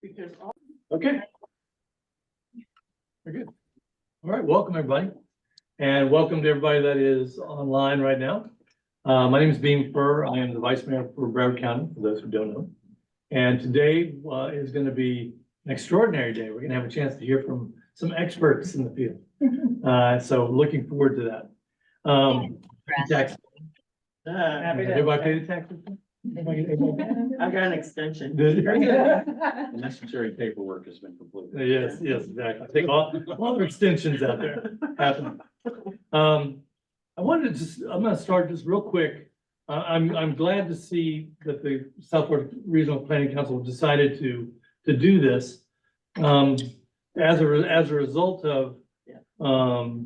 Because Okay. Very good. All right, welcome everybody. And welcome to everybody that is online right now. My name is Beam Furr. I am the Vice Mayor for Broward County, for those who don't know. And today is going to be an extraordinary day. We're going to have a chance to hear from some experts in the field. So looking forward to that. Tax. Everybody pay the taxes? I got an extension. The necessary paperwork has been completed. Yes, exactly. I think all the extensions out there happen. I wanted to I'm gonna start just real quick. I'm glad to see that the South Florida Regional Planning Council decided to do this. As a result of a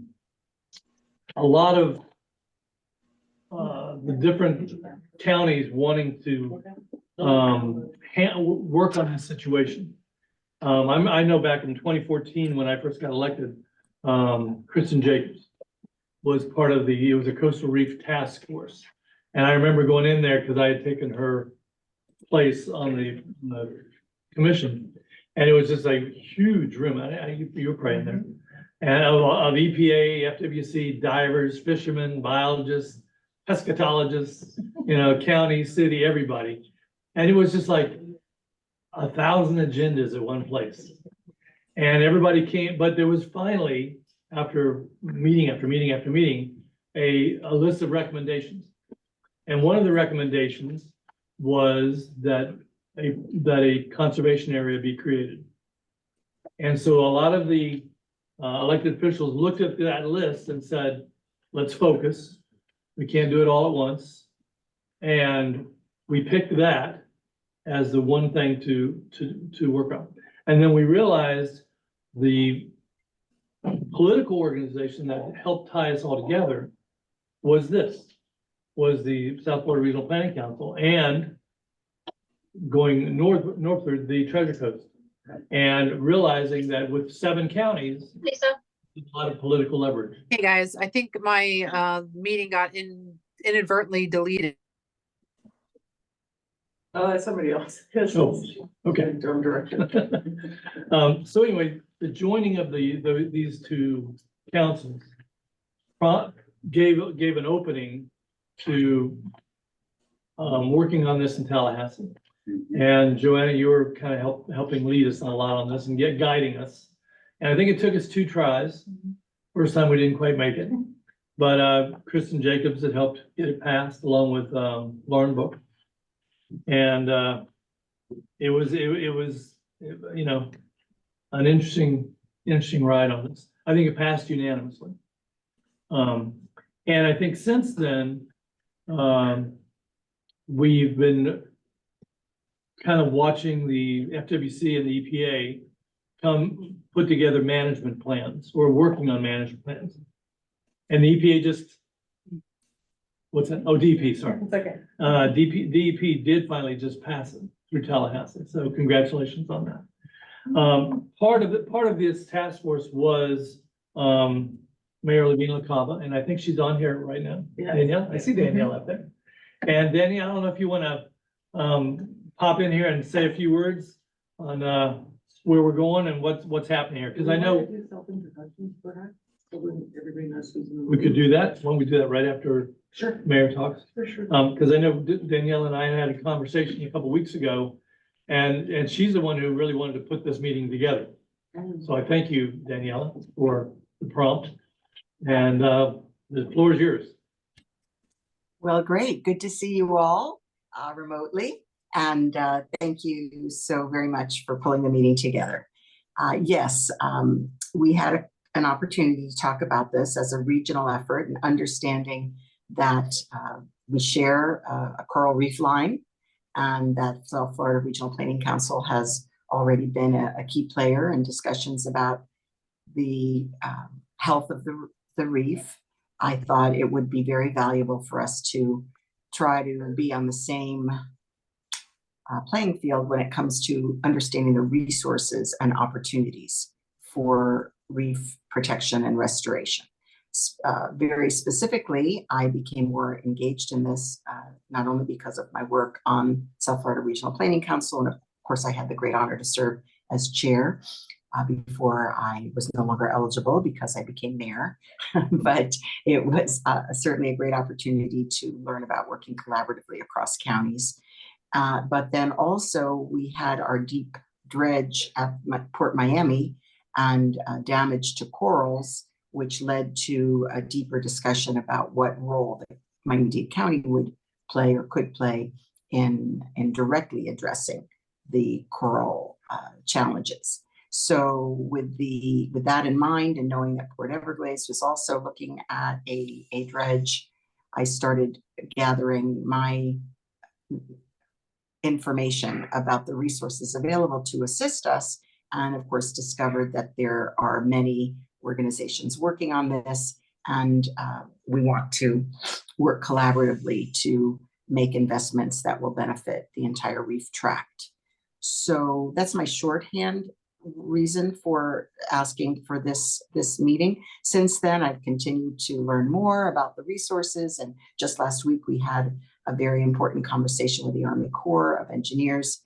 lot of the different counties wanting to work on this situation. I know back in 2014, when I first got elected, Kristen Jacobs was part of it was a Coastal Reef Task Force. And I remember going in there because I had taken her place on the commission. And it was just a huge room. You were probably in there. And of EPA, FWC, divers, fishermen, biologists, pescatologists, county, city, everybody. And it was just like 1,000 agendas at one place. And everybody came, but there was finally, after meeting after meeting after meeting, a list of recommendations. And one of the recommendations was that a conservation area be created. And so a lot of the elected officials looked at that list and said, let's focus. We can't do it all at once. And we picked that as the one thing to work on. And then we realized the political organization that helped tie us all together was the South Florida Regional Planning Council, and going northward, the Treasure Coast. And realizing that with 7 counties, Lisa. a lot of political leverage. Hey guys, I think my meeting got inadvertently deleted. Oh, that's somebody else. Oh, okay. Dumb direction. So anyway, the joining of these two councils gave an opening to working on this in Tallahassee. And Joanna, you were kind of helping lead us on a lot on this and guiding us. And I think it took us 2 tries. First time we didn't quite make it, but Kristen Jacobs had helped get it passed along with Lauren Book. And it was an interesting ride on this. I think it passed unanimously. And I think since then, we've been kind of watching the FWC and the EPA put together management plans, or working on management plans. And the EPA what's that? Oh, DEP, sorry. It's okay. DEP did finally just pass it through Tallahassee. So congratulations on that. Part of this task force was Mayor Lavina LaCava, and I think she's on here right now. Yeah. Danielle, I see Danielle up there. And Danielle, I don't know if you want to pop in here and say a few words on where we're going and what's happening here, because I know Self-introductions, perhaps, so when everybody knows who's in the room. we could do that. Why don't we do that right after Sure. Mayor talks? For sure. Because I know Danielle and I had a conversation a couple weeks ago, and she's the one who really wanted to put this meeting together. So I thank you, Daniela, for the prompt, and the floor is yours. Well, great. Good to see you all remotely. And thank you so very much for pulling the meeting together. Yes, we had an opportunity to talk about this as a regional effort, and understanding that we share a coral reef line, and that South Florida Regional Planning Council has already been a key player in discussions about the health of the reef. I thought it would be very valuable for us to try to be on the same playing field when it comes to understanding the resources and opportunities for reef protection and restoration. Very specifically, I became more engaged in this, not only because of my work on South Florida Regional Planning Council, and of course, I had the great honor to serve as chair before I was no longer eligible because I became mayor. But it was certainly a great opportunity to learn about working collaboratively across counties. But then also we had our deep dredge at Port Miami and damage to corals, which led to a deeper discussion about what role that Miami-Dade County would play or could play in directly addressing the coral challenges. So with that in mind, and knowing that Port Everglades was also looking at a dredge, I started gathering my information about the resources available to assist us, and of course discovered that there are many organizations working on this, and we want to work collaboratively to make investments that will benefit the entire reef tract. So that's my shorthand reason for asking for this meeting. Since then, I've continued to learn more about the resources, and just last week we had a very important conversation with the Army Corps of Engineers,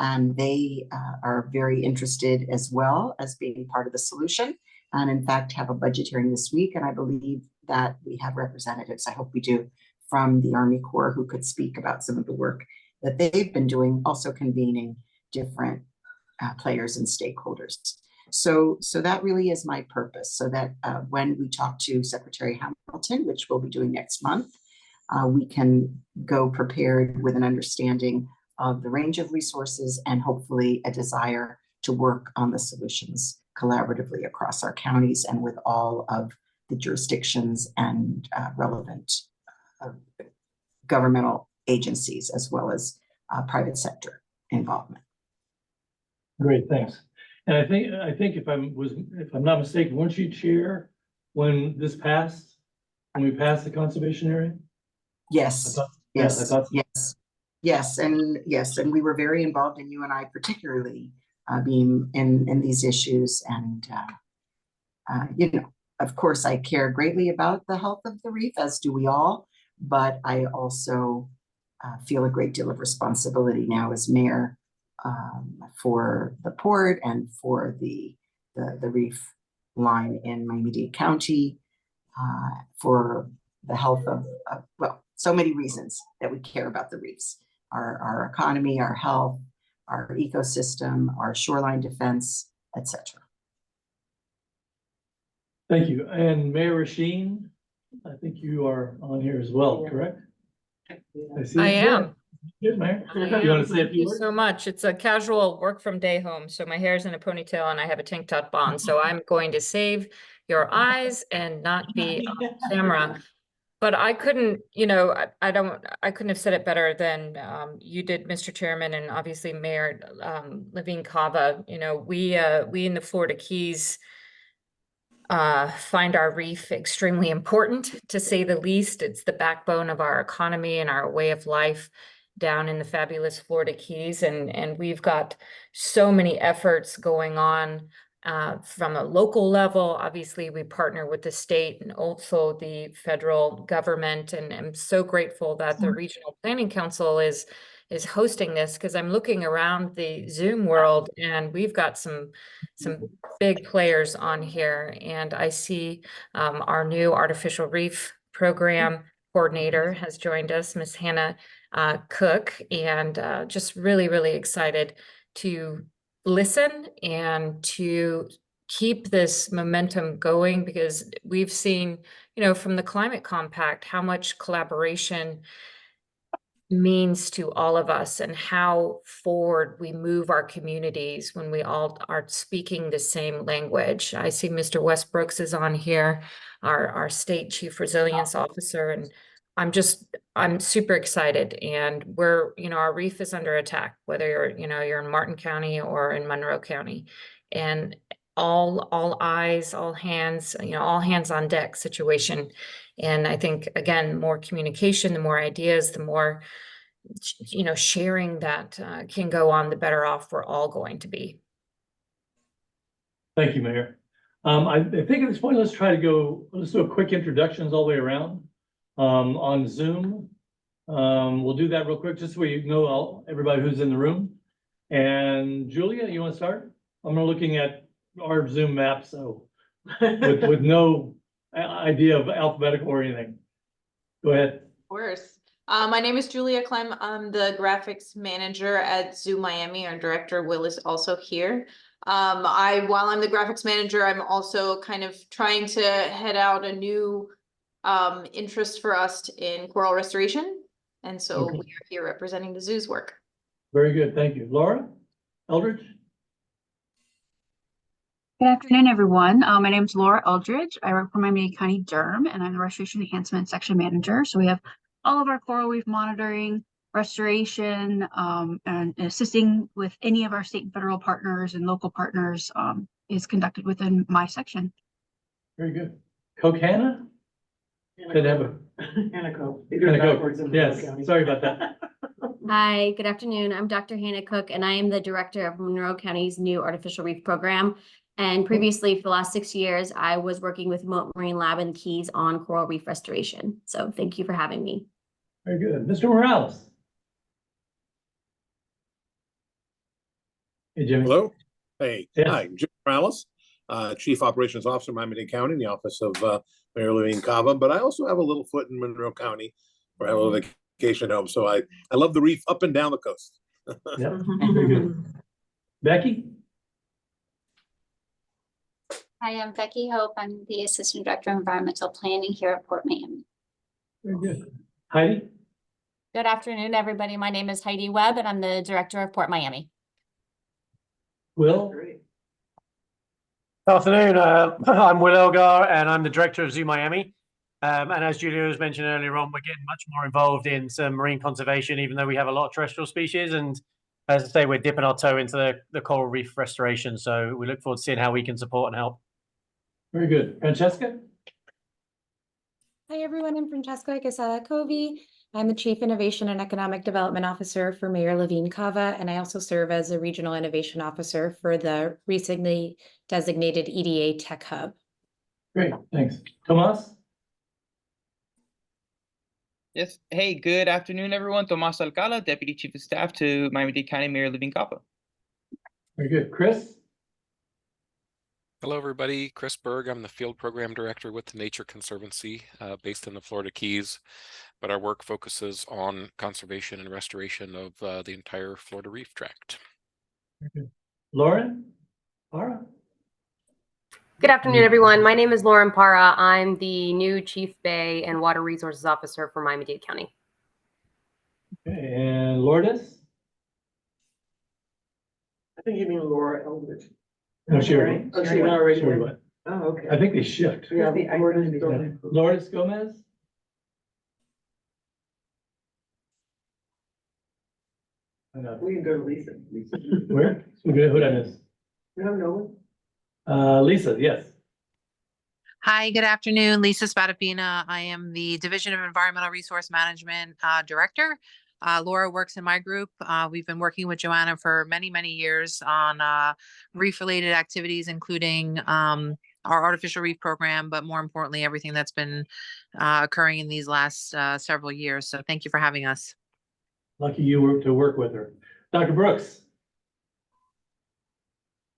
and they are very interested as well as being part of the solution, and in fact have a budget hearing this week, and I believe that we have representatives, I hope we do, from the Army Corps who could speak about some of the work that they've been doing, also convening different players and stakeholders. So that really is my purpose, so that when we talk to Secretary Hamilton, which we'll be doing next month, we can go prepared with an understanding of the range of resources and hopefully a desire to work on the solutions collaboratively across our counties and with all of the jurisdictions and relevant governmental agencies, as well as private sector involvement. Great, thanks. And I think if I'm not mistaken, weren't you chair when this passed, when we passed the conservation area? Yes, yes, yes, and we were very involved, and you and I particularly being in these issues, and you know, of course, I care greatly about the health of the reef, as do we all, but I also feel a great deal of responsibility now as mayor for the port and for the reef line in Miami-Dade County, for the health of well, so many reasons that we care about the reefs, our economy, our health, our ecosystem, our shoreline defense, etc. Thank you. And Mayor Rasheen, I think you are on here as well, correct? I am. Good, Mayor. I You want am. to say a Thank few you words? so much. It's a casual work from day home. So my hair's in a ponytail and I have a tank top on. So I'm going to save your eyes and not be on camera. But I couldn't, you know, I couldn't have said it better than you did, Mr. Chairman, and obviously Mayor Levine Cava. You know, we in the Florida Keys find our reef extremely important, to say the least. It's the backbone of our economy and our way of life down in the fabulous Florida Keys. And we've got so many efforts going on from a local level. Obviously, we partner with the state and also the federal government. And I'm so grateful that the Regional Planning Council is hosting this, because I'm looking around the Zoom world and we've got some big players on here. And I see our new artificial reef program coordinator has joined us, Miss Hannah Cook, and just really, really excited to listen and to keep this momentum going, because we've seen, you know, from the Climate Compact, how much collaboration means to all of us and how forward we move our communities when we all are speaking the same language. I see Mr. Westbrooks is on here, our state chief resilience officer, and I'm super excited. And we're, you know, our reef is under attack, whether you're in Martin County or in Monroe County, and all eyes, all hands, you know, all hands on deck situation. And I think, again, more communication, the more ideas, the more, you know, sharing that can go on, the better off we're all going to be. Thank you, Mayor. I think at this point, let's do a quick introductions all the way around on Zoom. We'll do that real quick, just so you know everybody who's in the room. And Julia, you want to start? I'm looking at our Zoom map, so with no idea of alphabetical or anything. Go ahead. Of course. My name is Julia Clem. I'm the graphics manager at Zoo Miami. Our director Will is also here. While I'm the graphics manager, I'm also kind of trying to head out a new interest for us in coral restoration. And so Okay. we are here representing the zoo's work. Very good. Thank you. Laura Eldridge? Good afternoon, everyone. My name is Laura Eldridge. I work for Miami-Dade County Derm, and I'm the Restoration Enhancement Section Manager. So we have all of our coral reef monitoring, restoration, and assisting with any of our state and federal partners and local partners is conducted within my section. Very good. Kokana? Could have a Hannah Cook. Hannah Cook. Yes, sorry about that. Hi, good afternoon. I'm Dr. Hannah Cook, and I am the director of Monroe County's new artificial reef program. And previously, for the last 6 years, I was working with Moat Marine Lab in the Keys on coral reef restoration. So thank you for having me. Very good. Mr. Morales? Hey, Jimmy. Hello. Hey. Yes. Hi, Jim Morales, Chief Operations Officer, Miami-Dade County, in the office of Mayor Levine Cava. But I also have a little foot in Monroe County, where I have a little vacation home. So I love the reef up and down the coast. Yep. Very good. Becky? Hi, I'm Becky Hope. I'm the Assistant Director of Environmental Planning here at Port Miami. Very good. Heidi? Good afternoon, everybody. My name is Heidi Webb, and I'm the director of Port Miami. Will? Great. Good afternoon. I'm Will Elgar, and I'm the director of Zoo Miami. And as Julia was mentioned earlier on, we're getting much more involved in some marine conservation, even though we have a lot of terrestrial species. And as I say, we're dipping our toe into the coral reef restoration. So we look forward to seeing how we can support and help. Very good. Francesca? Hi, everyone. I'm Francesca Casala-Covey. I'm the Chief Innovation and Economic Development Officer for Mayor Levine Cava, and I also serve as a Regional Innovation Officer for the recently designated EDA Tech Hub. Great, thanks. Tomas? Yes. Hey, good afternoon, everyone. Tomas Alcala, Deputy Chief of Staff to Miami-Dade County Mayor Levine Cava. Very good. Chris? Hello, everybody. Chris Berg. I'm the Field Program Director with the Nature Conservancy based in the Florida Keys, but our work focuses on conservation and restoration of the entire Florida Reef Tract. Very good. Lauren? Para? Good afternoon, everyone. My name is Lauren Para. I'm the new Chief Bay and Water Resources Officer for Miami-Dade County. Okay, and Lourdes? I think you mean Laura Eldridge. No, she already. Oh, she already Sorry, went. what? Oh, okay. I think they shift. Yeah, Lourdes Gomez? I know. We can go to Lisa. Where? Who did I miss? No. Lisa, yes. Hi, good afternoon. Lisa Spadafina. I am the Division of Environmental Resource Management Director. Laura works in my group. We've been working with Joanna for many, many years on reef-related activities, including our artificial reef program, but more importantly, everything that's been occurring in these last several years. So thank you for having us. Lucky you were to work with her. Dr. Brooks?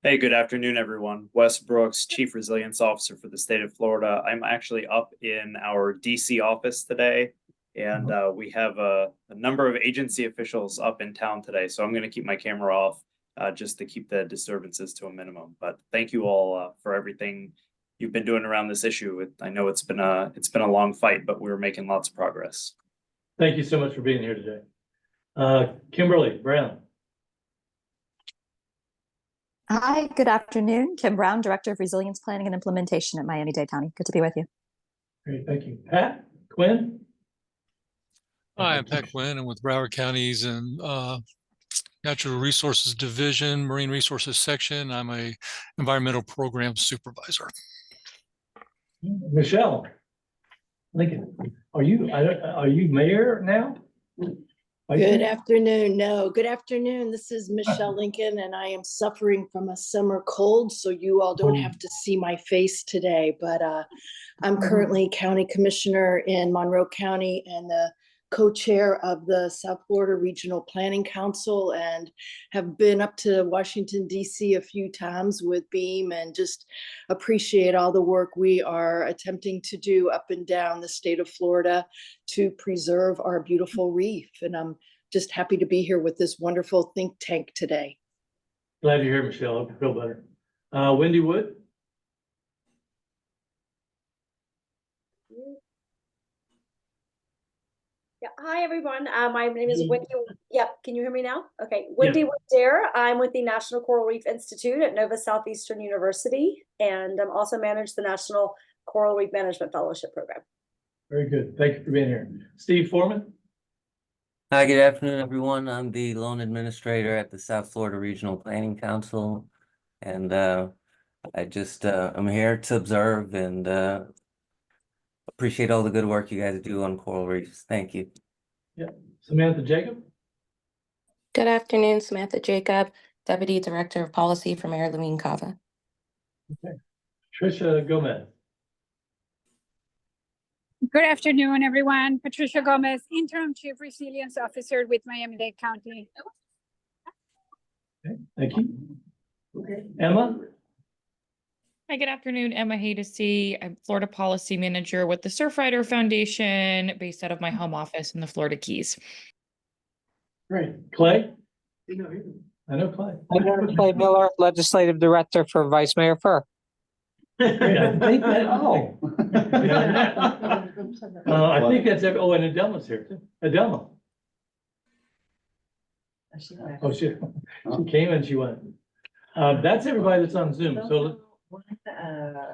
Hey, good afternoon, everyone. Wes Brooks, Chief Resilience Officer for the state of Florida. I'm actually up in our DC office today, and we have a number of agency officials up in town today. So I'm going to keep my camera off just to keep the disturbances to a minimum. But thank you all for everything you've been doing around this issue. I know it's been a long fight, but we're making lots of progress. Thank you so much for being here today. Kimberly Brown. Hi, good afternoon. Kim Brown, Director of Resilience Planning and Implementation at Miami-Dade County. Good to be with you. Great, thank you. Pat Quinn? Hi, I'm Pat Quinn. I'm with Broward County's and Natural Resources Division, Marine Resources Section. I'm a environmental program supervisor. Michelle Lincoln, are you mayor now? Good afternoon. No, good afternoon. This is Michelle Lincoln, and I am suffering from a summer cold, so you all don't have to see my face today. But I'm currently county commissioner in Monroe County, and the co-chair of the South Florida Regional Planning Council and have been up to Washington, D.C. a few times with BEAM and just appreciate all the work we are attempting to do up and down the state of Florida to preserve our beautiful reef. And I'm just happy to be here with this wonderful think tank today. Glad you're here, Michelle. Hope you feel better. Wendy Wood. Yeah. Hi, everyone. My name is Wendy. Yep. Can you hear me now? Okay. Wendy Wood. I'm with the National Coral Reef Institute at Nova Southeastern University, and I'm also manage the National Coral Reef Management Fellowship Program. Very good. Thank you for being here. Steve Foreman. Hi, good afternoon, everyone. I'm the loan administrator at the South Florida Regional Planning Council, and I'm here to observe and appreciate all the good work you guys do on coral reefs. Thank you. Yeah. Samantha Jacob. Good afternoon, Samantha Jacob, Deputy Director of Policy for Mayor Levine Cava. Okay. Tricia Gomez. Good afternoon, everyone. Patricia Gomez, Interim Chief Resilience Officer with Miami-Dade County. Okay. Thank you. Okay. Emma. Hi, good afternoon. Emma Haydesy. I'm Florida Policy Manager with the Surfrider Foundation, based out of my home office in the Florida Keys. Great. Clay? I know Clay. I'm Clay Miller, Legislative Director for Vice Mayor Furr. I think that, I think that's every, and Adelma's here too. Adelma. Oh, she came and she went. That's everybody that's on Zoom. So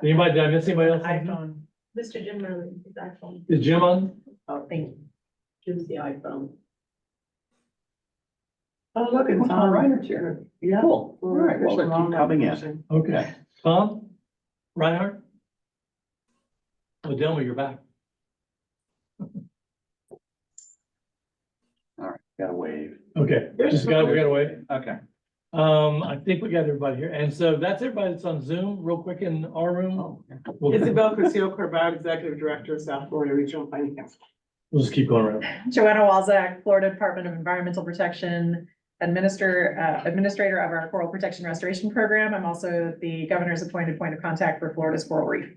anybody, did I miss anybody else? iPhone. Mr. Jim Murray, his iPhone. Is Jim on? Oh, thank you. Jim's the iPhone. Oh, look, it's Tom Reiner's here. Yeah. Cool. All right, well, then keep coming in. Okay. Tom? Reinhardt? Oh, Delma, you're back. All right, got a wave. Okay, we gotta wait. Okay. I think we got everybody here. And so that's everybody that's on Zoom, real quick in our room. Isabel Castillo-Corbett, Executive Director of South Florida Regional Planning Council. We'll just keep going around. Joanna Walczak, Florida Department of Environmental Protection, Administrator of our Coral Protection Restoration Program. I'm also the Governor's appointed point of contact for Florida's Coral Reef.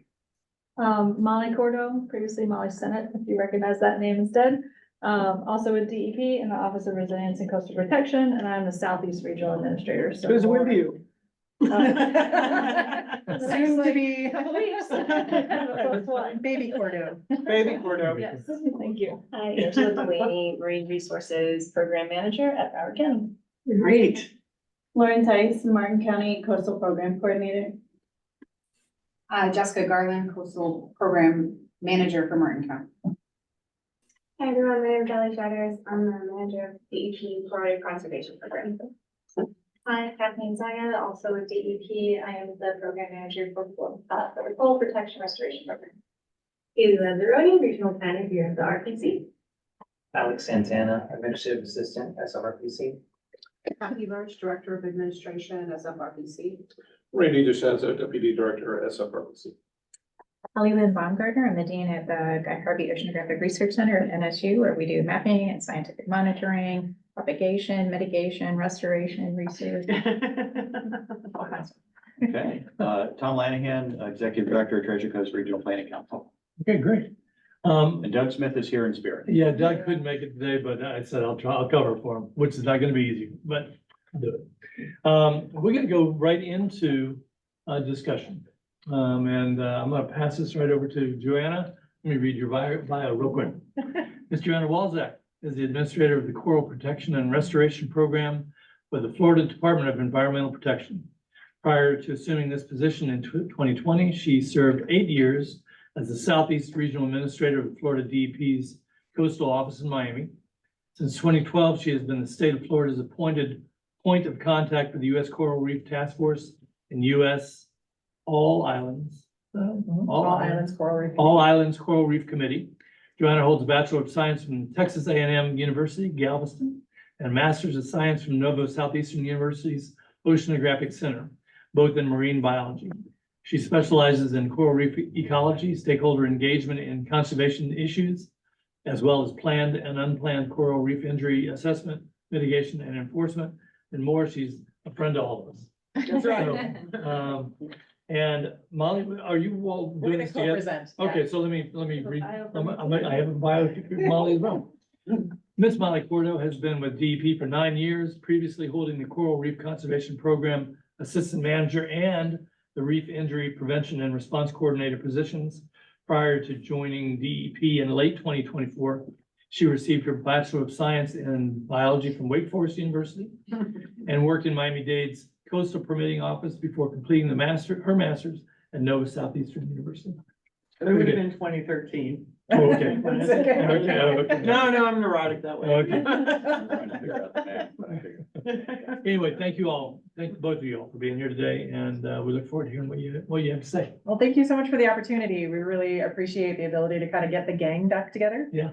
Mollie Cordo, previously Mollie Senate, if you recognize that name instead. Also with DEP in the Office of Resilience and Coastal Protection, and I'm the Southeast Regional Administrator. So who's with you? Soon to be. Baby Cordo. Baby Cordo. Yes, thank you. Hi, Angela Delaney, Marine Resources Program Manager at Broward County. Great. Lauren Tice, Martin County Coastal Program Coordinator. Jessica Garland, Coastal Program Manager for Martin County. Hi everyone, my name is Ellie Shatters. I'm the manager of DEP Coral Reef Conservation Program. Hi, Kathleen Zaya, also with DEP. I am the program manager for the Coral Protection Restoration Program. Isla Zeroni, Regional Planner here at the RPC. Alex Santana, Administrative Assistant, SFRPC. Kathy Birch, Director of Administration, SFRPC. Randy DeShazo, Deputy Director, SFRPC. Holly Lynn Baumgartner, I'm the Dean at the Guy Harvey Oceanographic Research Center at NSU, where we do mapping and scientific monitoring, propagation, mitigation, restoration, research. Okay, Tom Lanahan, Executive Director, Treasure Coast Regional Planning Council. Okay, great. And Doug Smith is here in spirit. Yeah, Doug couldn't make it today, but I said I'll cover for him, which is not gonna be easy, but I'll do it. We're gonna go right into discussion. I'm gonna pass this right over to Joanna. Let me read your bio real quick. Ms. Joanna Walczak is the Administrator of the Coral Protection and Restoration Program for the Florida Department of Environmental Protection. Prior to assuming this position in 2020, she served 8 years as the Southeast Regional Administrator of Florida DEP's Coastal Office in Miami. Since 2012, she has been the state of Florida's appointed point of contact for the U.S. Coral Reef Task Force and U.S. All Islands Coral Reef Committee. Joanna holds a Bachelor of Science from Texas A&M University, Galveston, and Master's of Science from Nova Southeastern University's Oceanographic Center, both in marine biology. She specializes in coral reef ecology, stakeholder engagement, and conservation issues, as well as planned and unplanned coral reef injury assessment, mitigation and enforcement, and more. She's a friend to all of us. That's right. So, and Molly, are you all We're doing gonna this together? co-present. yeah. Okay, so let me read, I have a bio of Molly as well. Miss Mollie Cordo has been with DEP for 9 years, previously holding the Coral Reef Conservation Program Assistant Manager and the Reef Injury Prevention and Response Coordinator positions. Prior to joining DEP in late 2024, she received her Bachelor of Science in Biology from Wake Forest University and worked in Miami-Dade's Coastal Permitting Office before completing her master's at Nova Southeastern University. It would have been 2013. Oh, okay. That's okay. Okay. No, I'm neurotic that way. Anyway, thank you all. Thank both of you all for being here today, and we look forward to hearing what you have to say. Well, thank you so much for the opportunity. We really appreciate the ability to kind of get the gang back together. Yeah.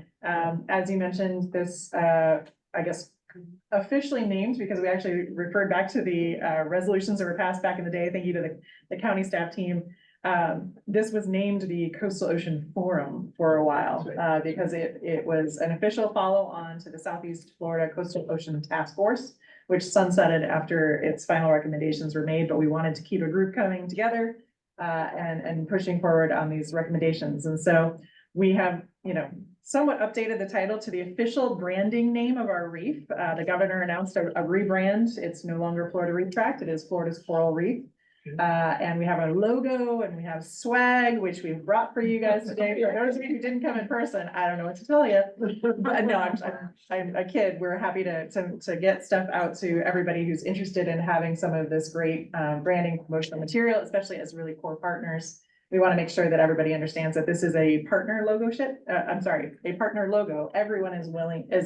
As you mentioned, this, I guess, officially named because we actually referred back to the resolutions that were passed back in the day. Thank you to the county staff team. This was named the Coastal Ocean Forum for a while because it was an official follow on to the Southeast Florida Coastal Ocean Task Force, which sunsetted after its final recommendations were made, but we wanted to keep a group coming together and pushing forward on these recommendations. And so we have, somewhat updated the title to the official branding name of our reef. The governor announced a rebrand. It's no longer Florida Reef Tract. It is Florida's Coral Reef. And we have a logo and we have swag, which we've brought for you guys today. For those of you who didn't come in person, I don't know what to tell you. But no, I'm a kid. We're happy to get stuff out to everybody who's interested in having some of this great branding promotional material, especially as really core partners. We want to make sure that everybody understands that this is a partner logo a partner logo. Everyone is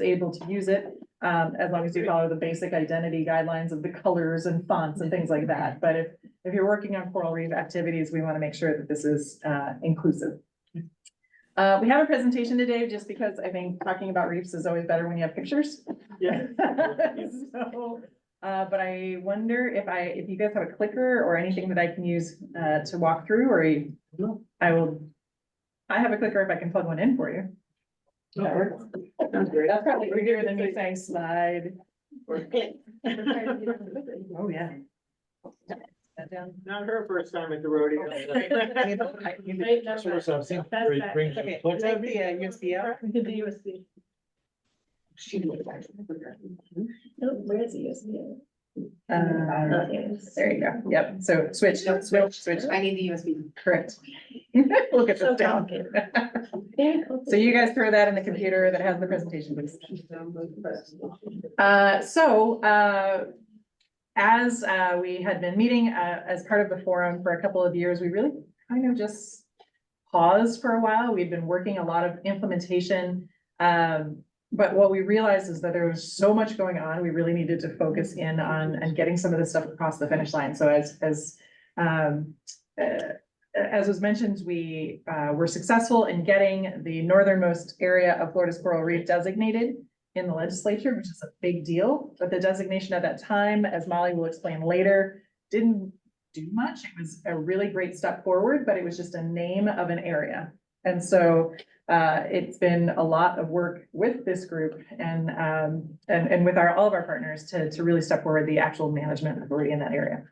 able to use it as long as you follow the basic identity guidelines of the colors and fonts and things like that. But if you're working on coral reef activities, we want to make sure that this is inclusive. We have a presentation today just because I think talking about reefs is always better when you have pictures. Yeah. So, but I wonder if you guys have a clicker or anything that I can use to walk through, or I have a clicker if I can plug one in for you. That works. Sounds great. That's probably easier than me saying slide. Oh, yeah. Not her first time at the rodeo. USB out. The USB. Where is the USB? There you go. Yep. So switch. I need the USB. Correct. We'll get this down. So you guys throw that in the computer that has the presentation, please. As we had been meeting as part of the forum for a couple of years, we really kind of just paused for a while. We'd been working a lot of implementation. But what we realized is that there was so much going on, we really needed to focus in on and getting some of this stuff across the finish line. So as was mentioned, we were successful in getting the northernmost area of Florida's coral reef designated in the legislature, which is a big deal. But the designation at that time, as Mollie will explain later, didn't do much. It was a really great step forward, but it was just a name of an area. And so it's been a lot of work with this group and with all of our partners to really step forward the actual management authority in that area.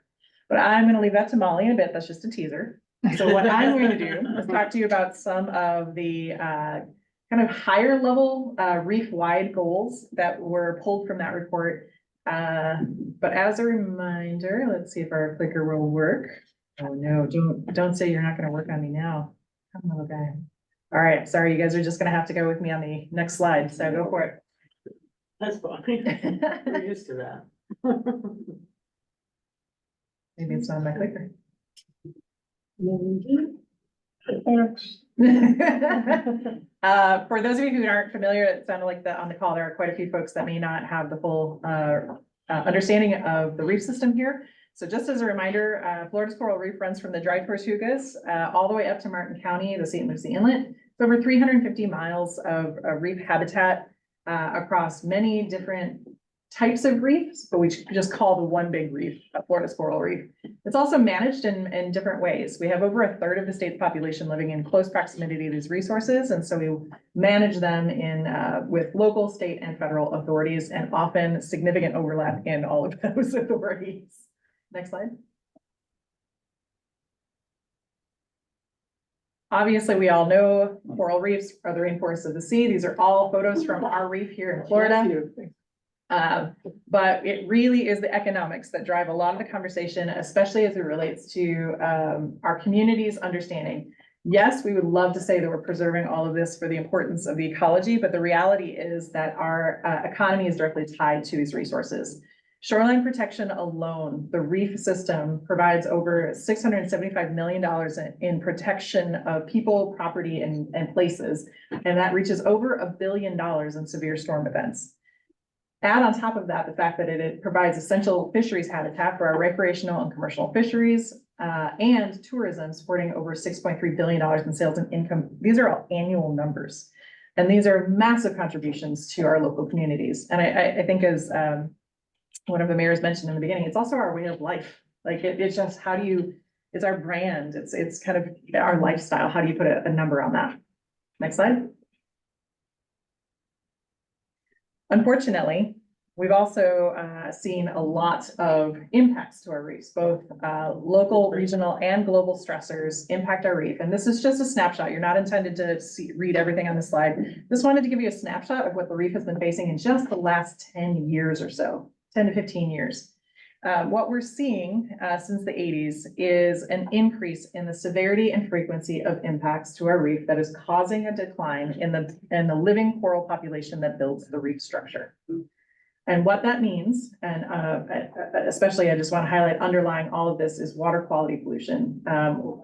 But I'm going to leave that to Mollie in a bit. That's just a teaser. So what I'm going to do is talk to you about some of the kind of higher level reef-wide goals that were pulled from that report. But as a reminder, let's see if our clicker will work. Oh no, don't say you're not going to work on me now. Come on, guy. All right, sorry, you guys are just gonna have to go with me on the next slide, so go for it. That's fine. We're used to that. Maybe it's not my clicker. For those of you who aren't familiar, it sounded like on the call, there are quite a few folks that may not have the full understanding of the reef system here. So just as a reminder, Florida's coral reef runs from the Dry Tortugas all the way up to Martin County, the St. Lucie Inlet. It's over 350 miles of reef habitat across many different types of reefs, but we just call the one big reef Florida's coral reef. It's also managed in different ways. We have over 1/3 of the state's population living in close proximity to these resources, and so we manage them in with local, state, and federal authorities, and often significant overlap in all of those authorities. Next slide. Obviously, we all know coral reefs are the rainforests of the sea. These are all photos from our reef here in Florida. But it really is the economics that drive a lot of the conversation, especially as it relates to our community's understanding. Yes, we would love to say that we're preserving all of this for the importance of the ecology, but the reality is that our economy is directly tied to these resources. Shoreline protection alone, the reef system provides over $675 million in protection of people, property, and places, and that reaches over $1 billion in severe storm events. Add on top of that, the fact that it provides essential fisheries habitat for our recreational and commercial fisheries and tourism, supporting over $6.3 billion in sales and income. These are all annual numbers. And these are massive contributions to our local communities. And I think as one of the mayors mentioned in the beginning, it's also our way of life. Like it's just, how do you, it's our brand. It's kind of our lifestyle. How do you put a number on that? Next slide. Unfortunately, we've also seen a lot of impacts to our reefs, both local, regional, and global stressors impact our reef. And this is just a snapshot. You're not intended to read everything on the slide. Just wanted to give you a snapshot of what the reef has been facing in just the last 10 years or so, 10 to 15 years. What we're seeing since the 80s is an increase in the severity and frequency of impacts to our reef that is causing a decline in the living coral population that builds the reef structure. And what that means, and especially I just want to highlight underlying all of this, is water quality pollution,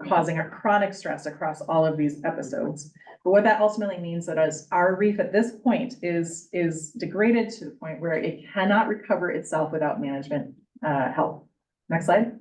causing a chronic stress across all of these episodes. But what that ultimately means that as our reef at this point is degraded to the point where it cannot recover itself without management help. Next slide.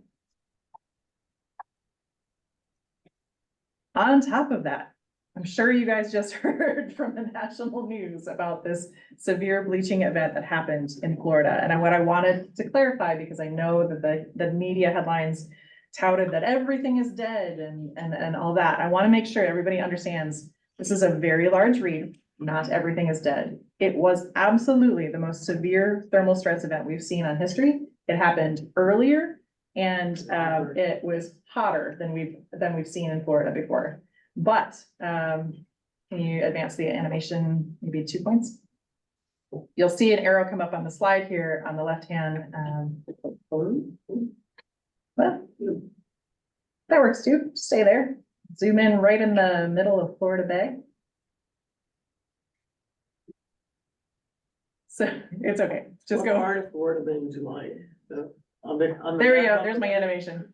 On top of that, I'm sure you guys just heard from the national news about this severe bleaching event that happened in Florida. And what I wanted to clarify, because I know that the media headlines touted that everything is dead and all that. I want to make sure everybody understands this is a very large reef. Not everything is dead. It was absolutely the most severe thermal stress event we've seen on history. It happened earlier, and it was hotter than we've seen in Florida before. But can you advance the animation maybe 2 points? You'll see an arrow come up on the slide here on the left hand. Well, that works too. Stay there. Zoom in right in the middle of Florida Bay. So it's okay. Just go. Part of Florida Bay in July. So there we go. There's my animation.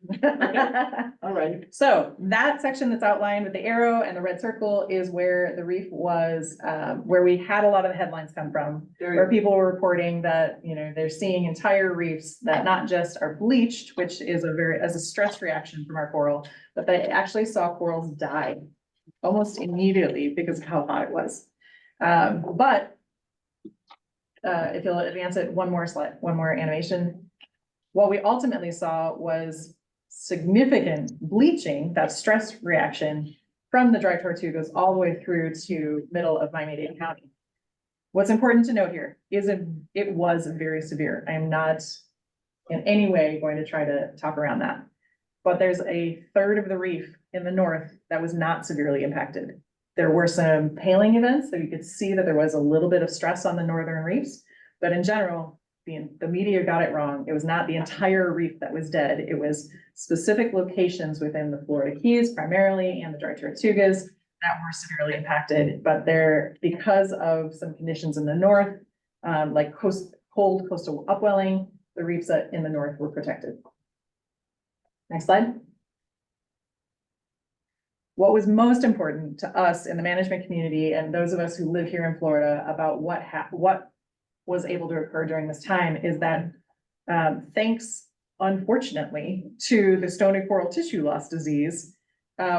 All right. So that section that's outlined with the arrow and the red circle is where the reef was, where we had a lot of the headlines come from, where people were reporting that, you know, they're seeing entire reefs that not just are bleached, which is as a stress reaction from our coral, but they actually saw corals die almost immediately because of how hot it was. But if you'll advance it one more slide, one more animation. What we ultimately saw was significant bleaching, that stress reaction from the dry tortugas all the way through to middle of Miami-Dade County. What's important to note here is it was very severe. I am not in any way going to try to talk around that. But there's a third of the reef in the north that was not severely impacted. There were some paling events, so you could see that there was a little bit of stress on the northern reefs, but in general, the media got it wrong. It was not the entire reef that was dead. It was specific locations within the Florida Keys primarily and the dry tortugas that were severely impacted. But because of some conditions in the north, like cold coastal upwelling, the reefs in the north were protected. Next slide. What was most important to us in the management community and those of us who live here in Florida about what was able to occur during this time is that thanks, unfortunately, to the stony coral tissue loss disease,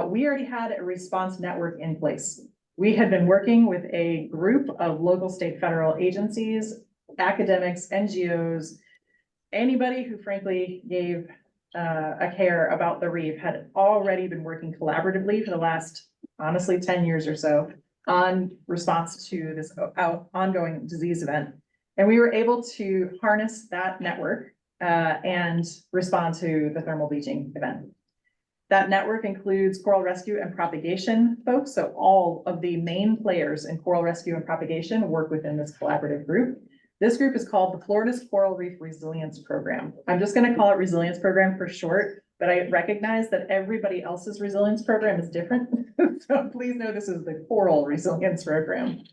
we already had a response network in place. We had been working with a group of local, state, federal agencies academics, NGOs, anybody who frankly gave a care about the reef had already been working collaboratively for the last, honestly, 10 years or so on response to this ongoing disease event. And we were able to harness that network and respond to the thermal bleaching event. That network includes coral rescue and propagation folks. So all of the main players in coral rescue and propagation work within this collaborative group. This group is called the Florida's Coral Reef Resilience Program. I'm just going to call it Resilience Program for short, but I recognize that everybody else's resilience program is different. So please know this is the Coral Resilience Program.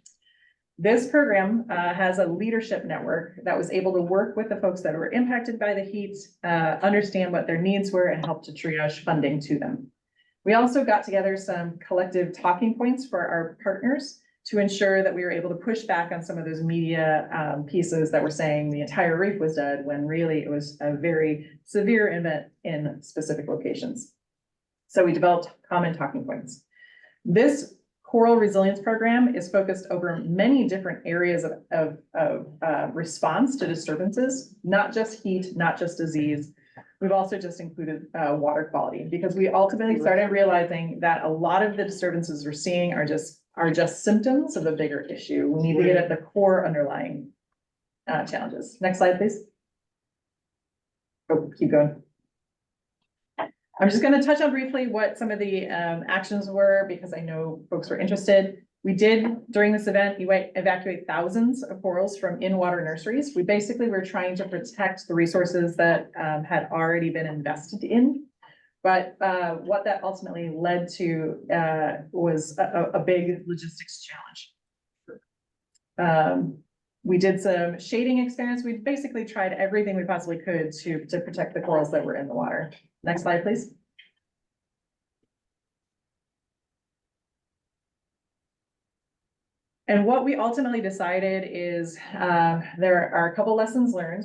This program has a leadership network that was able to work with the folks that were impacted by the heat, understand what their needs were, and help to triage funding to them. We also got together some collective talking points for our partners to ensure that we were able to push back on some of those media pieces that were saying the entire reef was dead, when really it was a very severe event in specific locations. So we developed common talking points. This Coral Resilience Program is focused over many different areas of response to disturbances, not just heat, not just disease. We've also just included water quality, because we ultimately started realizing that a lot of the disturbances we're seeing are just symptoms of a bigger issue. We need to get at the core underlying challenges. Next slide, please. Oh, keep going. I'm just going to touch on briefly what some of the actions were, because I know folks were interested. We did, during this event, evacuate thousands of corals from in-water nurseries. We basically were trying to protect the resources that had already been invested in. But what that ultimately led to was a big logistics challenge. We did some shading experiments. We basically tried everything we possibly could to protect the corals that were in the water. Next slide, please. And what we ultimately decided is there are a couple lessons learned.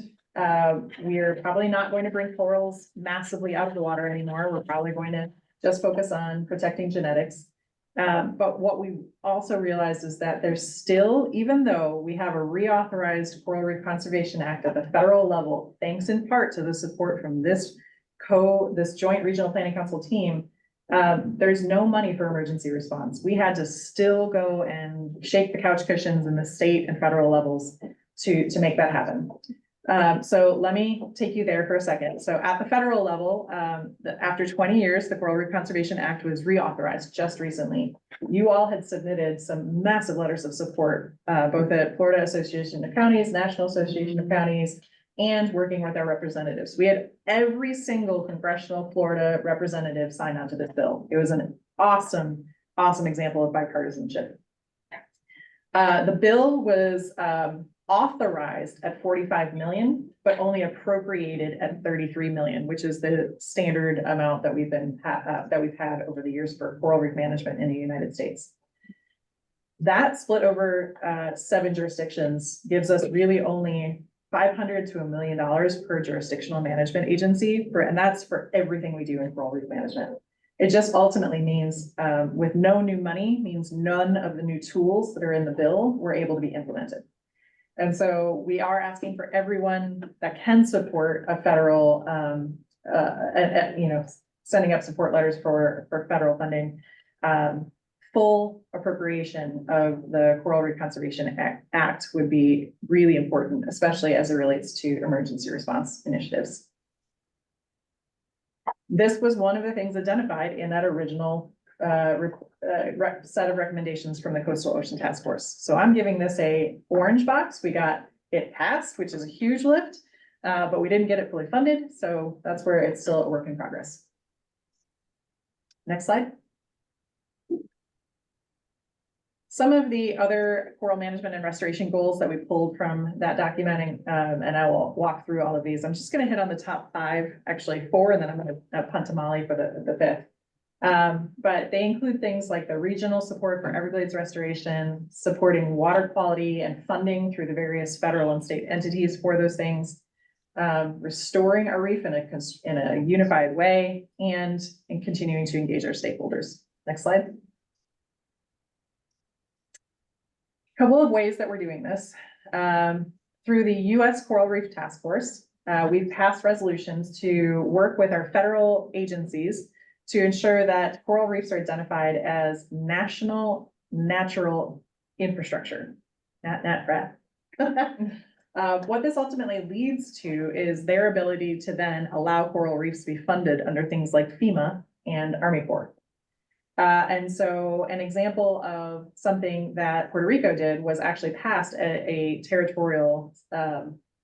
We are probably not going to bring corals massively out of the water anymore. We're probably going to just focus on protecting genetics. But what we also realized is that there's still, even though we have a reauthorized Coral Reef Conservation Act at the federal level, thanks in part to the support from this Joint Regional Planning Council team, there's no money for emergency response. We had to still go and shake the couch cushions in the state and federal levels to make that happen. So let me take you there for a second. So at the federal level, after 20 years, the Coral Reef Conservation Act was reauthorized just recently. You all had submitted some massive letters of support, both at Florida Association of Counties, National Association of Counties, and working with our representatives. We had every single congressional Florida representative sign on to this bill. It was an awesome, awesome example of bipartisanship. The bill was authorized at 45 million, but only appropriated at 33 million, which is the standard amount that we've had over the years for coral reef management in the United States. That split over 7 jurisdictions gives us really only $500 to $1 million per jurisdictional management agency, and that's for everything we do in coral reef management. It just ultimately means with no new money means none of the new tools that are in the bill were able to be implemented. And so we are asking for everyone that can support a federal, sending up support letters for federal funding, full appropriation of the Coral Reef Conservation Act would be really important, especially as it relates to emergency response initiatives. This was one of the things identified in that original set of recommendations from the Coastal Ocean Task Force. So I'm giving this a orange box. We got it passed, which is a huge lift, but we didn't get it fully funded. So that's where it's still a work in progress. Next slide. Some of the other coral management and restoration goals that we pulled from that document, and I will walk through all of these. I'm just going to hit on the top 5, actually 4, and then I'm going to punt to Mollie for the 5th. But they include things like the regional support for Everglades restoration, supporting water quality and funding through the various federal and state entities for those things, restoring our reef in a unified way, and continuing to engage our stakeholders. Next slide. Couple of ways that we're doing this. through the U.S. Coral Reef Task Force, we've passed resolutions to work with our federal agencies to ensure that coral reefs are identified as national natural infrastructure, NatRat. What this ultimately leads to is their ability to then allow coral reefs to be funded under things like FEMA and Army Corps. And so an example of something that Puerto Rico did was actually passed a territorial,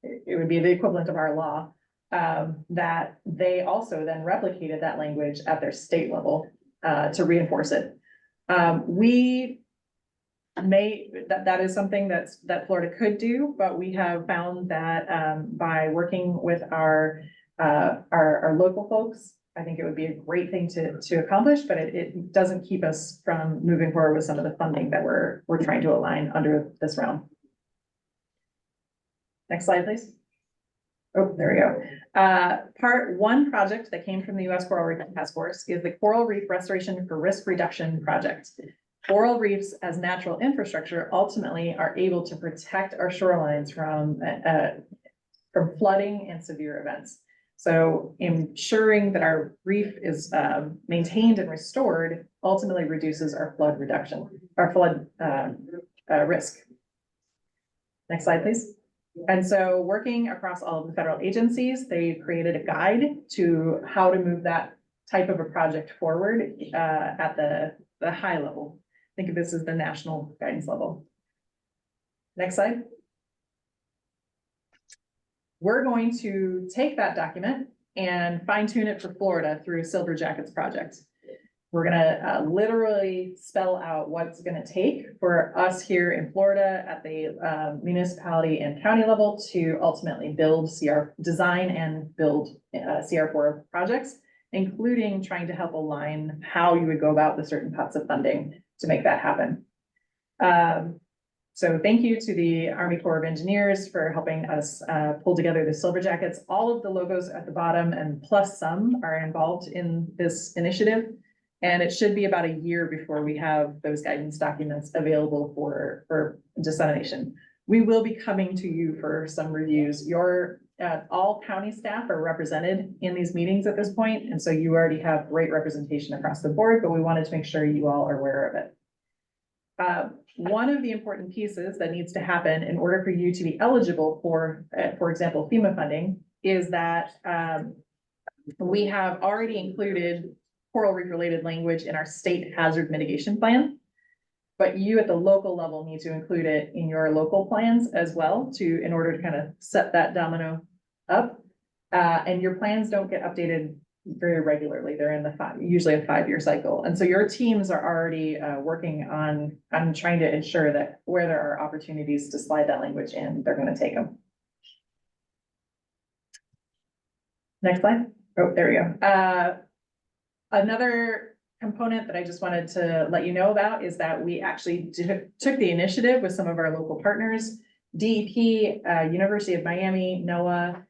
it would be the equivalent of our law, that they also then replicated that language at their state level to reinforce it. That is something that Florida could do, but we have found that by working with our local folks, I think it would be a great thing to accomplish, but it doesn't keep us from moving forward with some of the funding that we're trying to align under this realm. Next slide, please. Oh, there we go. Part one project that came from the U.S. Coral Reef Task Force is the Coral Reef Restoration for Risk Reduction Project. Coral reefs as natural infrastructure ultimately are able to protect our shorelines from flooding and severe events. So ensuring that our reef is maintained and restored ultimately reduces our flood risk. Next slide, please. And so working across all of the federal agencies, they created a guide to how to move that type of a project forward at the high level. Think of this as the national guidance level. Next slide. We're going to take that document and fine tune it for Florida through Silver Jackets project. We're gonna literally spell out what it's gonna take for us here in Florida at the municipality and county level to ultimately design and build CR4 projects, including trying to help align how you would go about the certain pots of funding to make that happen. So thank you to the Army Corps of Engineers for helping us pull together the Silver Jackets. All of the logos at the bottom and plus some are involved in this initiative. And it should be about a year before we have those guidance documents available for dissemination. We will be coming to you for some reviews. Your all county staff are represented in these meetings at this point, and so you already have great representation across the board, but we wanted to make sure you all are aware of it. One of the important pieces that needs to happen in order for you to be eligible for example, FEMA funding, is that we have already included coral reef related language in our state hazard mitigation plan. But you at the local level need to include it in your local plans as well in order to kind of set that domino up. And your plans don't get updated very regularly. They're in usually a 5-year cycle. And so your teams are already working on trying to ensure that where there are opportunities to slide that language in, they're going to take them. Next slide. Oh, there we go. Another component that I just wanted to let you know about is that we actually took the initiative with some of our local partners, DEP, University of Miami, NOAA,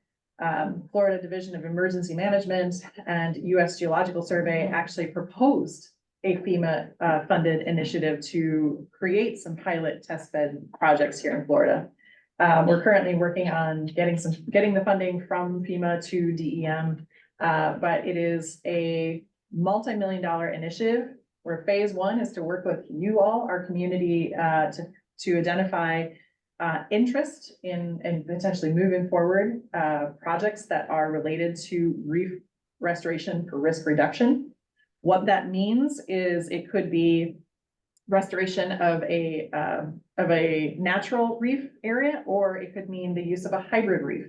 Florida Division of Emergency Management, and US Geological Survey actually proposed a FEMA funded initiative to create some pilot testbed projects here in Florida. We're currently working on getting the funding from FEMA to DEM, but it is a multi-million-dollar initiative where phase one is to work with you all, our community, to identify interest in potentially moving forward projects that are related to reef restoration for risk reduction. What that means is it could be restoration of a natural reef area, or it could mean the use of a hybrid reef.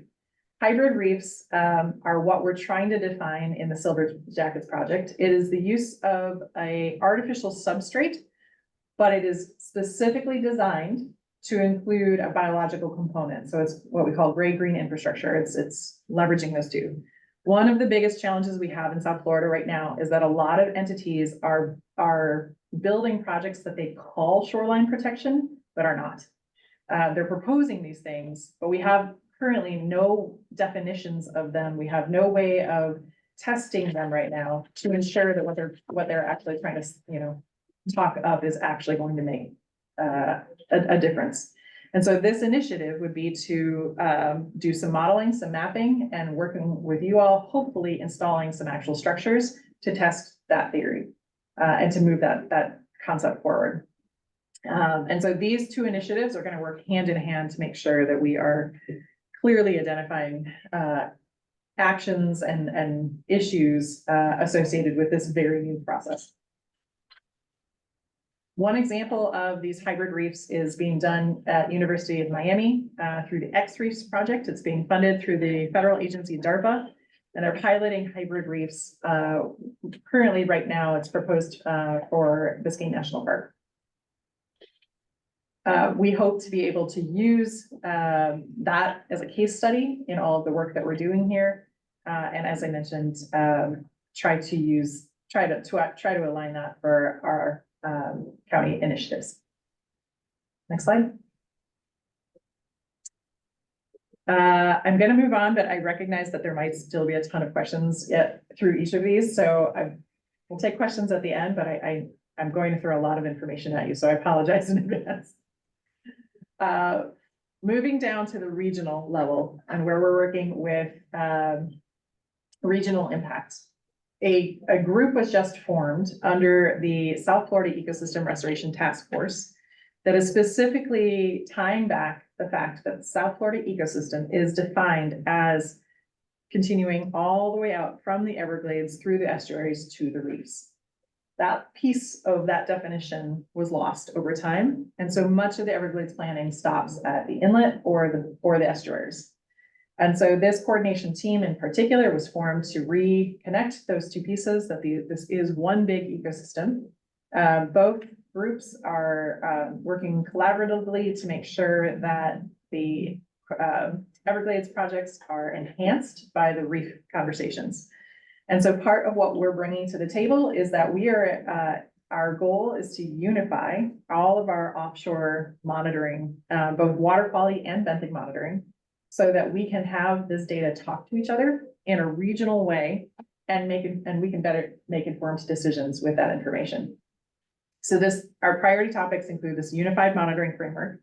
Hybrid reefs are what we're trying to define in the Silver Jackets project. It is the use of an artificial substrate, but it is specifically designed to include a biological component. So it's what we call gray-green infrastructure. It's leveraging those two. One of the biggest challenges we have in South Florida right now is that a lot of entities are building projects that they call shoreline protection, but are not. They're proposing these things, but we have currently no definitions of them. We have no way of testing them right now to ensure that what they're actually trying to, talk up is actually going to make a difference. And so this initiative would be to do some modeling, some mapping, and working with you all, hopefully installing some actual structures to test that theory and to move that concept forward. And so these two initiatives are going to work hand in hand to make sure that we are clearly identifying actions and issues associated with this very new process. One example of these hybrid reefs is being done at University of Miami through the X-Reefs project. It's being funded through the federal agency DARPA, and they're piloting hybrid reefs. Currently, right now, it's proposed for Biscayne National Park. We hope to be able to use that as a case study in all of the work that we're doing here. And as I mentioned, try to align that for our county initiatives. Next slide. I'm going to move on, but I recognize that there might still be a ton of questions yet through each of these. So we'll take questions at the end, but I'm going to throw a lot of information at you, so I apologize in advance. Moving down to the regional level and where we're working with regional impacts. A group was just formed under the South Florida Ecosystem Restoration Task Force that is specifically tying back the fact that the South Florida ecosystem is defined as continuing all the way out from the Everglades through the estuaries to the reefs. That piece of that definition was lost over time, and so much of the Everglades planning stops at the inlet or the estuaries. And so this coordination team in particular was formed to reconnect those two pieces, that this is one big ecosystem. Both groups are working collaboratively to make sure that the Everglades projects are enhanced by the reef conversations. And so part of what we're bringing to the table is that our goal is to unify all of our offshore monitoring, both water quality and benthic monitoring, so that we can have this data talk to each other in a regional way and we can better make informed decisions with that information. So our priority topics include this unified monitoring framework,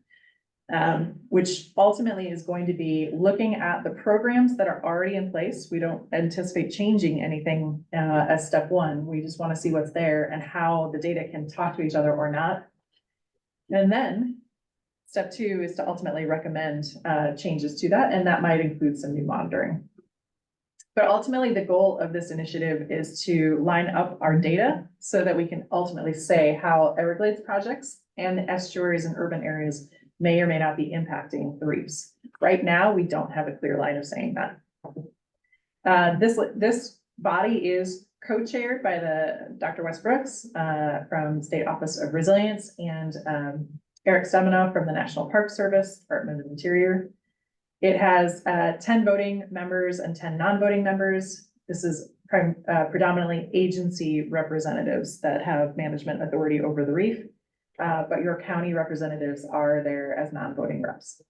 which ultimately is going to be looking at the programs that are already in place. We don't anticipate changing anything as step one. We just want to see what's there and how the data can talk to each other or not. And then step two is to ultimately recommend changes to that, and that might include some new monitoring. But ultimately, the goal of this initiative is to line up our data so that we can ultimately say how Everglades projects and the estuaries and urban areas may or may not be impacting the reefs. Right now, we don't have a clear line of saying that. This body is co-chaired by Dr. Wes Brooks from State Office of Resilience and Eric Stemenow from the National Park Service, Department of Interior. It has 10 voting members and 10 non-voting members. This is predominantly agency representatives that have management authority over the reef, but your county representatives are there as non-voting reps.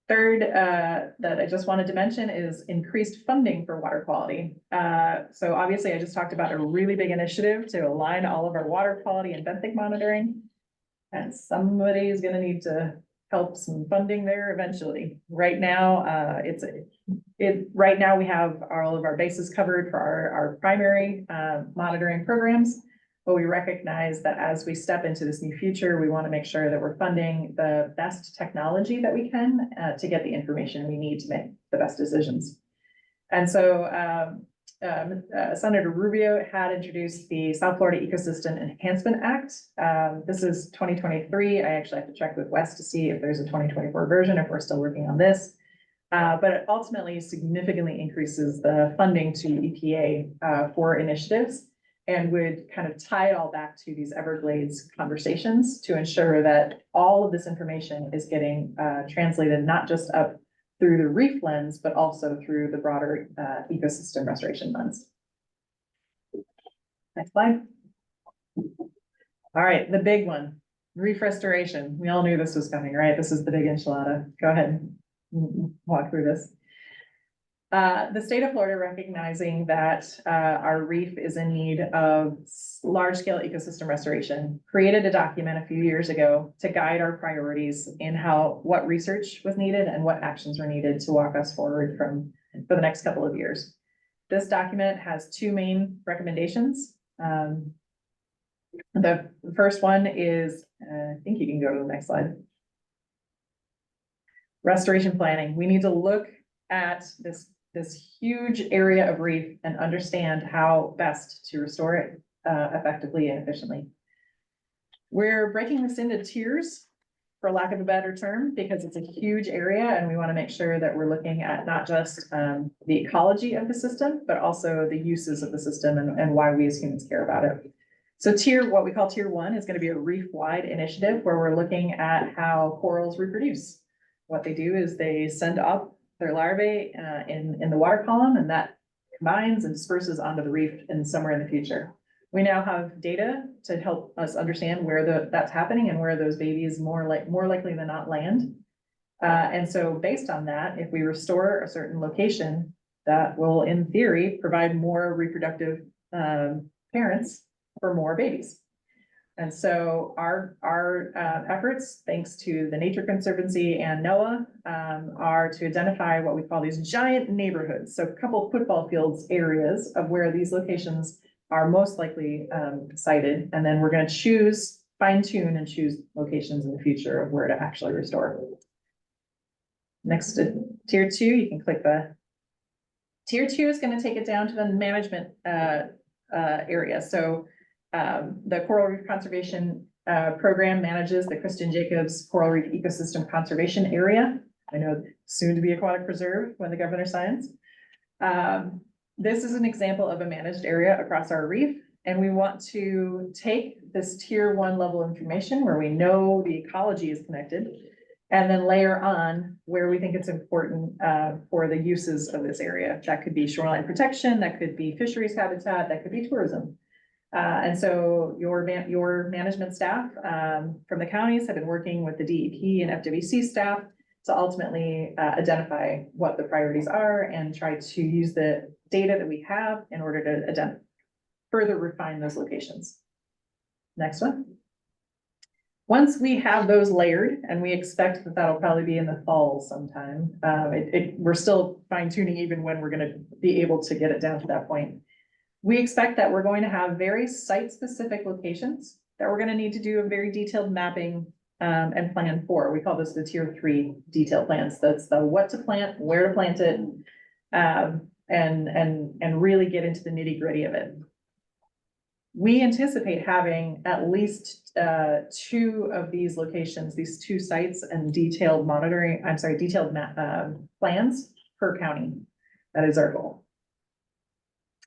Third, that I just wanted to mention is increased funding for water quality. So obviously I just talked about a really big initiative to align all of our water quality and benthic monitoring. And somebody is going to need to help some funding there eventually. Right now, right now we have all of our bases covered for our primary monitoring programs. But we recognize that as we step into this new future, we want to make sure that we're funding the best technology that we can to get the information we need to make the best decisions. And so Senator Rubio had introduced the South Florida Ecosystem Enhancement Act. This is 2023. I actually have to check with Wes to see if there's a 2024 version, if we're still working on this. But it ultimately significantly increases the funding to EPA for initiatives, and would kind of tie it all back to these Everglades conversations to ensure that all of this information is getting translated not just up through the reef lens, but also through the broader ecosystem restoration lens. Next slide. All right, the big one, reef restoration. We all knew this was coming, right? This is the big enchilada. Go ahead and walk through this. The state of Florida, recognizing that our reef is in need of large-scale ecosystem restoration, created a document a few years ago to guide our priorities in what research was needed and what actions were needed to walk us forward for the next couple of years. This document has two main recommendations. The first one is, I think you can go to the next slide. Restoration planning. We need to look at this huge area of reef and understand how best to restore it effectively and efficiently. We're breaking this into tiers, for lack of a better term, because it's a huge area and we want to make sure that we're looking at not just the ecology of the system, but also the uses of the system and why we as humans care about it. So what we call tier 1 is going to be a reef-wide initiative where we're looking at how corals reproduce. What they do is they send up their larvae in the water column, and that combines and disperses onto the reef in somewhere in the future. We now have data to help us understand where that's happening and where those babies more likely than not land. And so based on that, if we restore a certain location, that will, in theory, provide more reproductive parents for more babies. And so our efforts, thanks to the Nature Conservancy and NOAA, are to identify what we call these giant neighborhoods. So a couple football fields areas of where these locations are most likely sited. And then we're going to fine tune and choose locations in the future of where to actually restore. Next to tier 2, you can click tier 2 is going to take it down to the management area. So the Coral Reef Conservation Program manages the Christian Jacobs Coral Reef Ecosystem Conservation Area. I know soon to be aquatic preserve when the governor signs. This is an example of a managed area across our reef, and we want to take this tier 1 level information where we know the ecology is connected, and then layer on where we think it's important for the uses of this area. That could be shoreline protection, that could be fisheries habitat, that could be tourism. And so your management staff from the counties have been working with the DEP and FWC staff to ultimately identify what the priorities are and try to use the data that we have in order to further refine those locations. Next one. Once we have those layered, and we expect that that'll probably be in the fall sometime, we're still fine tuning even when we're going to be able to get it down to that point. We expect that we're going to have very site-specific locations that we're going to need to do a very detailed mapping and plan for. We call this the tier 3 detailed plans. That's the what to plant, where to plant it, and really get into the nitty-gritty of it. We anticipate having at least 2 of these locations, these 2 sites, and detailed plans per county. That is our goal.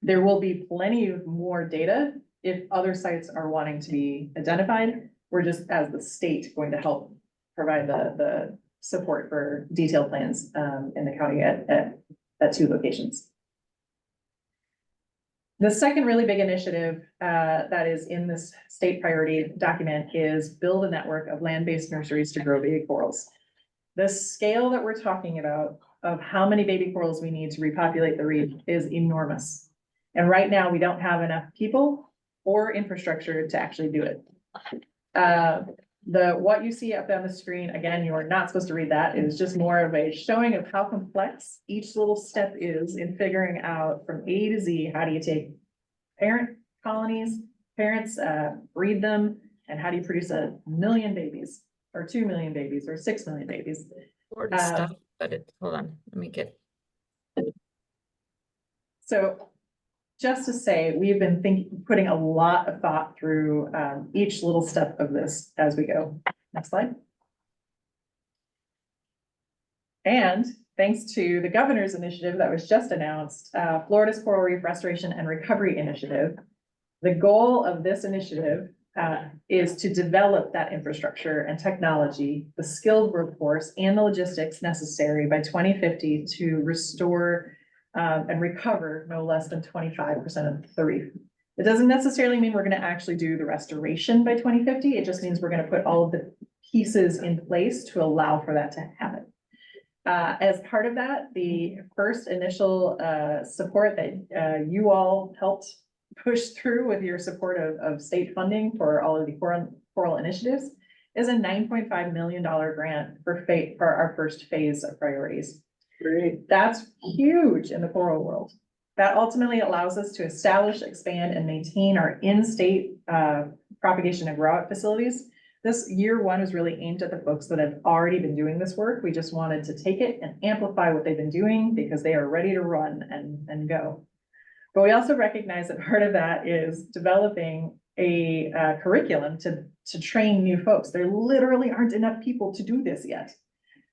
There will be plenty of more data if other sites are wanting to be identified. We're just, as the state, going to help provide the support for detailed plans in the county at 2 locations. The second really big initiative that is in this state priority document is build a network of land-based nurseries to grow baby corals. The scale that we're talking about of how many baby corals we need to repopulate the reef is enormous. And right now we don't have enough people or infrastructure to actually do it. What you see up on the screen, again, you are not supposed to read that. It is just more of a showing of how complex each little step is in figuring out from A to Z, how do you take parent colonies, parents, breed them, and how do you produce 1 million babies, or 2 million babies, or 6 million babies? Hold on, let me get. So just to say, we've been putting a lot of thought through each little step of this as we go. Next slide. And thanks to the governor's initiative that was just announced, Florida's Coral Reef Restoration and Recovery Initiative, the goal of this initiative is to develop that infrastructure and technology, the skilled workforce, and the logistics necessary by 2050 to restore and recover no less than 25% of the reef. It doesn't necessarily mean we're going to actually do the restoration by 2050. It just means we're going to put all of the pieces in place to allow for that to happen. As part of that, the first initial support that you all helped push through with your support of state funding for all of the coral initiatives is a $9.5 million grant for our first phase of priorities. Great. That's huge in the coral world. That ultimately allows us to establish, expand, and maintain our in-state propagation and grow-out facilities. This year one was really aimed at the folks that have already been doing this work. We just wanted to take it and amplify what they've been doing because they are ready to run and go. But we also recognize that part of that is developing a curriculum to train new folks. There literally aren't enough people to do this yet.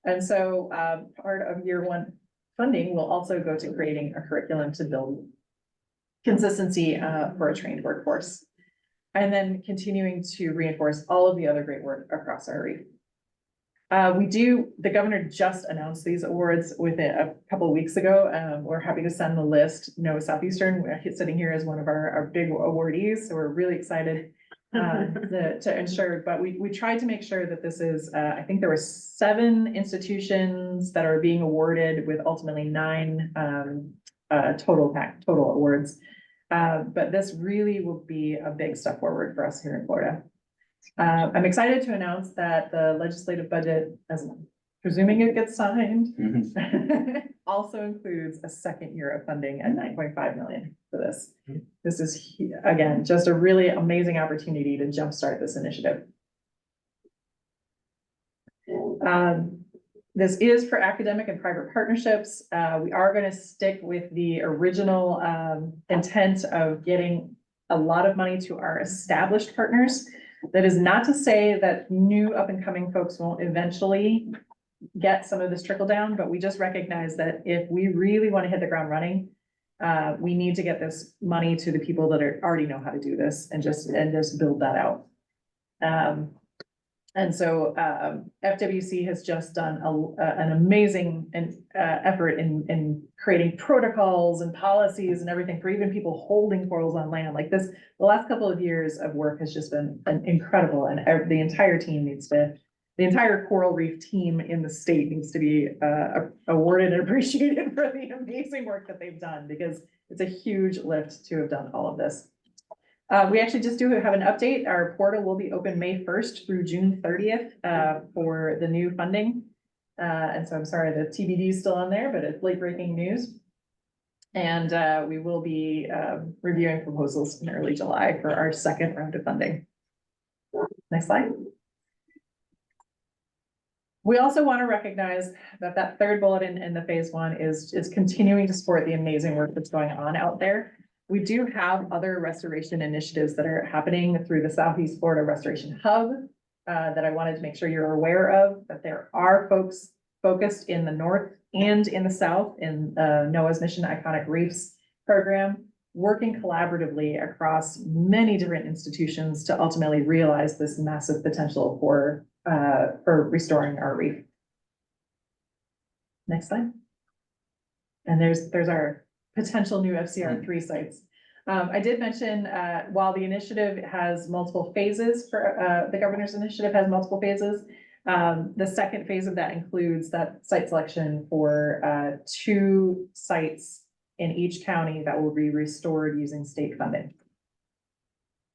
And so part of year one funding will also go to creating a curriculum to build consistency for a trained workforce. And then continuing to reinforce all of the other great work across our reef. The governor just announced these awards within a couple of weeks ago. We're happy to send the list. NOAA Southeastern, we're sitting here as one of our big awardees. So we're really excited to ensure, but we tried to make sure that this is, I think there were 7 institutions that are being awarded with ultimately 9 total awards. But this really will be a big step forward for us here in Florida. I'm excited to announce that the legislative budget, as presuming it gets signed, also includes a second year of funding at $9.5 million for this. This is, again, just a really amazing opportunity to jumpstart this initiative. This is for academic and private partnerships. We are going to stick with the original intent of getting a lot of money to our established partners. That is not to say that new up and coming folks won't eventually get some of this trickle down, but we just recognize that if we really want to hit the ground running, we need to get this money to the people that already know how to do this and just build that out. And so FWC has just done an amazing effort in creating protocols and policies and everything for even people holding corals on land like this. The last couple of years of work has just been incredible, and the entire team the entire coral reef team in the state needs to be awarded and appreciated for the amazing work that they've done, because it's a huge lift to have done all of this. We actually just do have an update. Our portal will be open May 1st through June 30th for the new funding. And so I'm sorry, the TBD is still on there, but it's late breaking news. And we will be reviewing proposals in early July for our second round of funding. Next slide. We also want to recognize that third bullet in the phase one is continuing to support the amazing work that's going on out there. We do have other restoration initiatives that are happening through the Southeast Florida Restoration Hub that I wanted to make sure you're aware of, that there are folks focused in the north and in the south in NOAA's Mission Iconic Reefs program, working collaboratively across many different institutions to ultimately realize this massive potential for restoring our reef. Next slide. And there's our potential new FCR3 sites. I did mention, while the initiative has multiple phases for the governor's initiative has multiple phases, the second phase of that includes that site selection for 2 sites in each county that will be restored using state funding.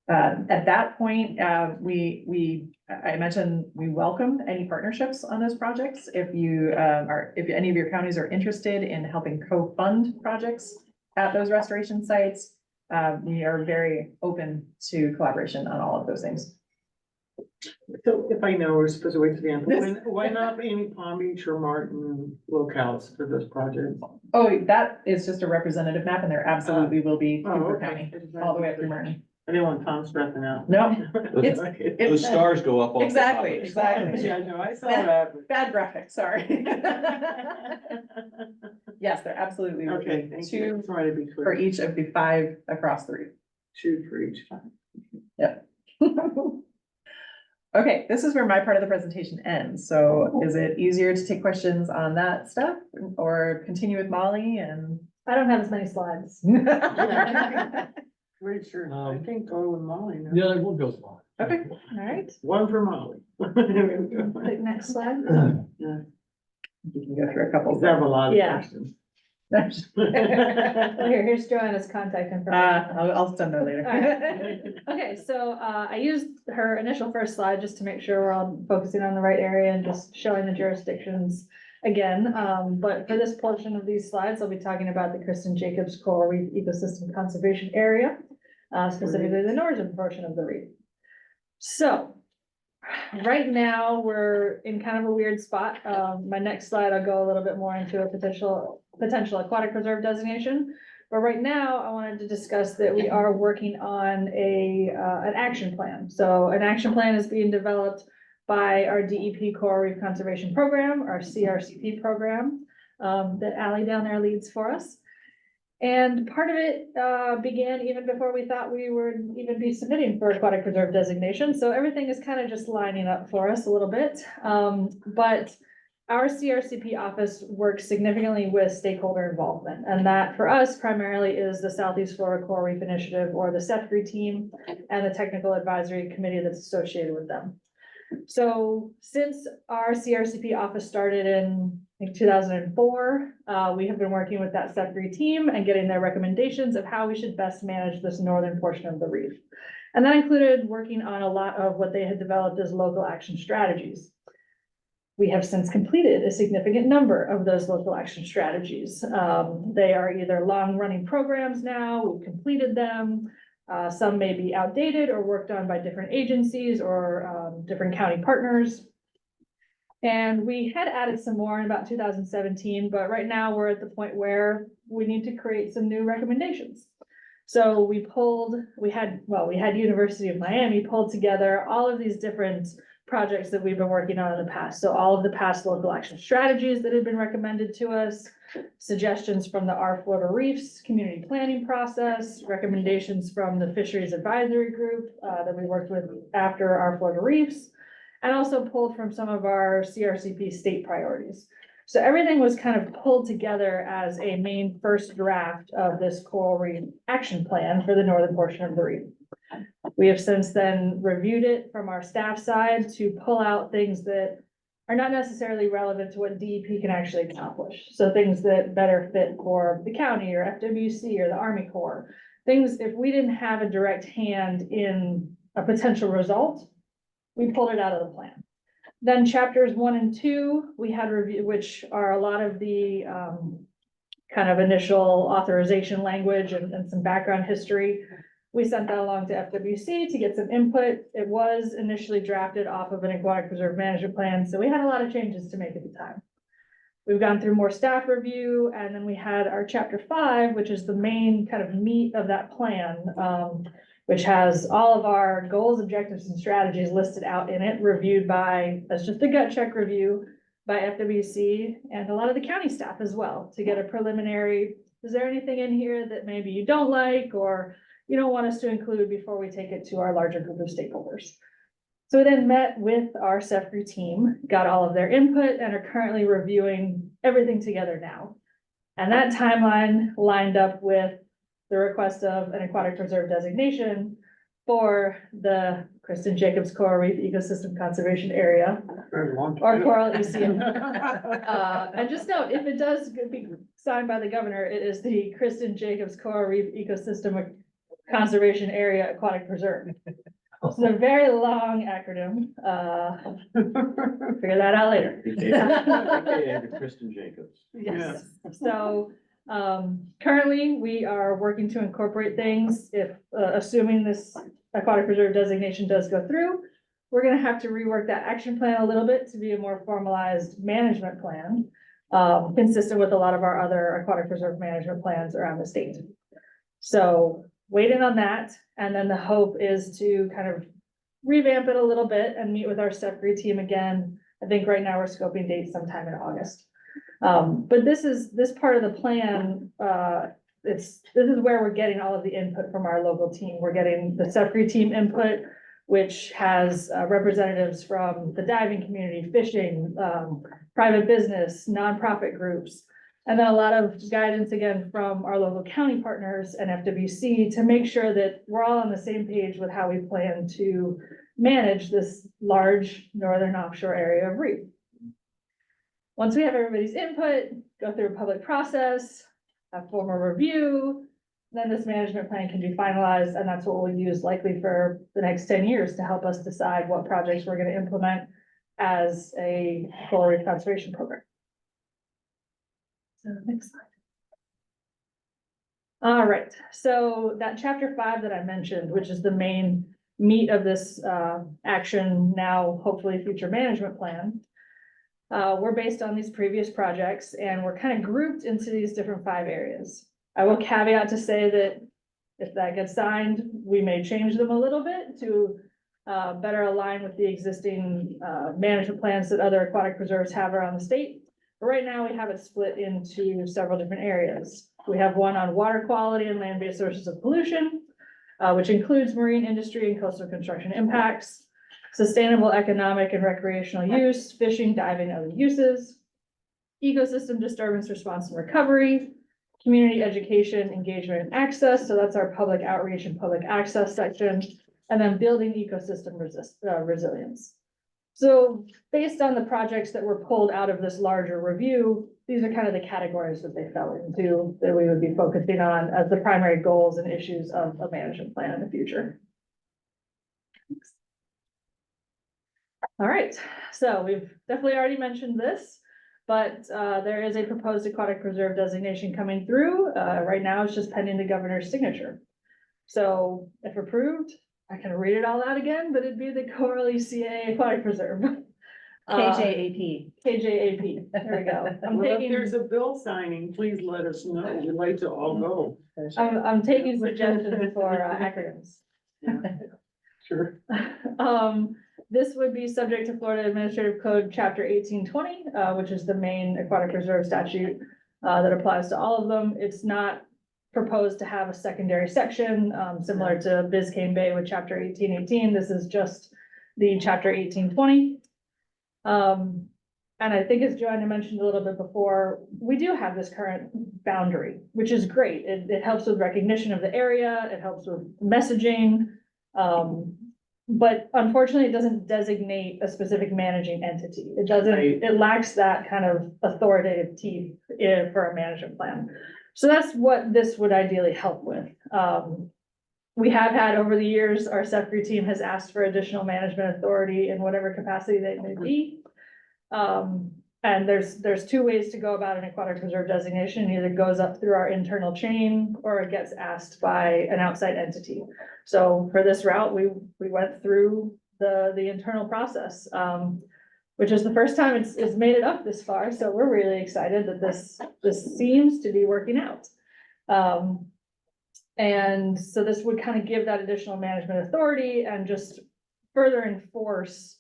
At that point, I mentioned we welcome any partnerships on those projects. If any of your counties are interested in helping co-fund projects at those restoration sites, we are very open to collaboration on all of those things. So if I know, we're supposed to wait to the end, why not Amy Palm Beach or Martin locales for this project? Oh, that is just a representative map, and there absolutely will be Cooper okay. County, all the way up through Martin. I didn't want Tom stressing out. No. Those stars go up all the Exactly, time. exactly. Yeah, no, I saw that. Bad graphic, sorry. Yes, there absolutely will Okay, be thank you. 2 Try to be clear. for each of the 5 across the reef. 2 for each. Yep. Okay, this is where my part of the presentation ends. So is it easier to take questions on that stuff or continue with Mollie and? I don't have as many slides. Pretty sure. I think go with Mollie now. Yeah, we'll go small. Okay, all right. 1 for Mollie. Click next slide. Yeah. You can go through a couple. I have a lot of Yeah. questions. Here's Joanna's contact information. I'll send that later. Alright. Okay, so I used her initial first slide just to make sure we're all focusing on the right area and just showing the jurisdictions again. But for this portion of these slides, I'll be talking about the Kristen Jacobs Coral Reef Ecosystem Conservation Area, specifically the northern portion of the reef. So right now, we're in kind of a weird spot. My next slide, I'll go a little bit more into a potential aquatic reserve designation. But right now, I wanted to discuss that we are working on an action plan. So an action plan is being developed by our DEP Coral Reef Conservation Program, our CRCP program, that Allie down there leads for us. And part of it began even before we thought we would even be submitting for aquatic reserve designation. So everything is kind of just lining up for us a little bit. But our CRCP office works significantly with stakeholder involvement. And that for us primarily is the Southeast Florida Coral Reef Initiative, or the SFRPC team, and the technical advisory committee that's associated with them. So since our CRCP office started in 2004, we have been working with that SFRPC team and getting their recommendations of how we should best manage this northern portion of the reef. And that included working on a lot of what they had developed as local action strategies. We have since completed a significant number of those local action strategies. They are either long-running programs now, we've completed them. Some may be outdated or worked on by different agencies or different county partners. And we had added some more in about 2017, but right now we're at the point where we need to create some new recommendations. So we had University of Miami pulled together all of these different projects that we've been working on in the past. So all of the past local action strategies that had been recommended to us, suggestions from the Our Florida Reefs community planning process, recommendations from the Fisheries Advisory Group that we worked with after Our Florida Reefs, and also pulled from some of our CRCP state priorities. So everything was kind of pulled together as a main first draft of this coral reef action plan for the northern portion of the reef. We have since then reviewed it from our staff side to pull out things that are not necessarily relevant to what DEP can actually accomplish. So things that better fit for the county or FWC or the Army Corps. Things, if we didn't have a direct hand in a potential result, we pulled it out of the plan. Then chapters 1 and 2, we had review, which are a lot of the kind of initial authorization language and some background history. We sent that along to FWC to get some input. It was initially drafted off of an aquatic reserve management plan, so we had a lot of changes to make at the time. We've gone through more staff review, and then we had our chapter 5, which is the main kind of meat of that plan, which has all of our goals, objectives, and strategies listed out in it, reviewed by, as just a gut check review, by FWC and a lot of the county staff as well, to get a preliminary, is there anything in here that maybe you don't like, or you don't want us to include before we take it to our larger group of stakeholders. So we then met with our SFRPC team, got all of their input, and are currently reviewing everything together now. And that timeline lined up with the request of an aquatic reserve designation for the Kristen Jacobs Coral Reef Ecosystem Conservation Area, or Coral ECM. And just note, if it does be signed by the governor, it is the Kristen Jacobs Coral Reef Ecosystem Conservation Area Aquatic Preserve. It's a very long acronym. Figure that out later. AKA the Kristen Jacobs. Yes. So currently we are working to incorporate things. If assuming this aquatic reserve designation does go through, we're going to have to rework that action plan a little bit to be a more formalized management plan, consistent with a lot of our other aquatic reserve management plans around the state. So waiting on that, and then the hope is to kind of revamp it a little bit and meet with our SFRPC team again. I think right now we're scoping dates sometime in August. But this part of the plan, this is where we're getting all of the input from our local team. We're getting the SFRPC team input, which has representatives from the diving community, fishing, private business, nonprofit groups, and then a lot of guidance again from our local county partners and FWC to make sure that we're all on the same page with how we plan to manage this large northern offshore area of reef. Once we have everybody's input, go through a public process, have formal review, then this management plan can be finalized, and that's what we'll use likely for the next 10 years to help us decide what projects we're going to implement as a coral reef conservation program. So next slide. All right, so that chapter 5 that I mentioned, which is the main meat of this action now, hopefully future management plan. We're based on these previous projects, and we're kind of grouped into these different 5 areas. I will caveat to say that if that gets signed, we may change them a little bit to better align with the existing management plans that other aquatic preserves have around the state. But right now we have it split into several different areas. We have one on water quality and land-based sources of pollution, which includes marine industry and coastal construction impacts, sustainable economic and recreational use, fishing, diving, other uses, ecosystem disturbance response and recovery, community education, engagement, and access. So that's our public outreach and public access section, and then building ecosystem resilience. So based on the projects that were pulled out of this larger review, these are kind of the categories that they fell into that we would be focusing on as the primary goals and issues of a management plan in the future. All right, so we've definitely already mentioned this, but there is a proposed aquatic preserve designation coming through. Right now, it's just pending the governor's signature. So if approved, I can read it all out again, but it'd be the Coral ECA Aquatic Preserve. KJAP. KJAP, there we go. Well, if there's a bill signing, please let us know. We'd like to all go. I'm taking suggestions for acronyms. Sure. This would be subject to Florida Administrative Code Chapter 1820, which is the main aquatic preserve statute that applies to all of them. It's not proposed to have a secondary section similar to Biscayne Bay with Chapter 1818. This is just the Chapter 1820. And I think as Joanna mentioned a little bit before, we do have this current boundary, which is great. It helps with recognition of the area. It helps with messaging. But unfortunately, it doesn't designate a specific managing entity. It doesn't, it lacks that kind of authoritative teeth for a management plan. So that's what this would ideally help with. We have had over the years, our SFRPC team has asked for additional management authority in whatever capacity they may be. And there's 2 ways to go about an aquatic preserve designation. It either goes up through our internal chain or it gets asked by an outside entity. So for this route, we went through the internal process, which is the first time it's made it up this far. So we're really excited that this seems to be working out. And so this would kind of give that additional management authority and just further enforce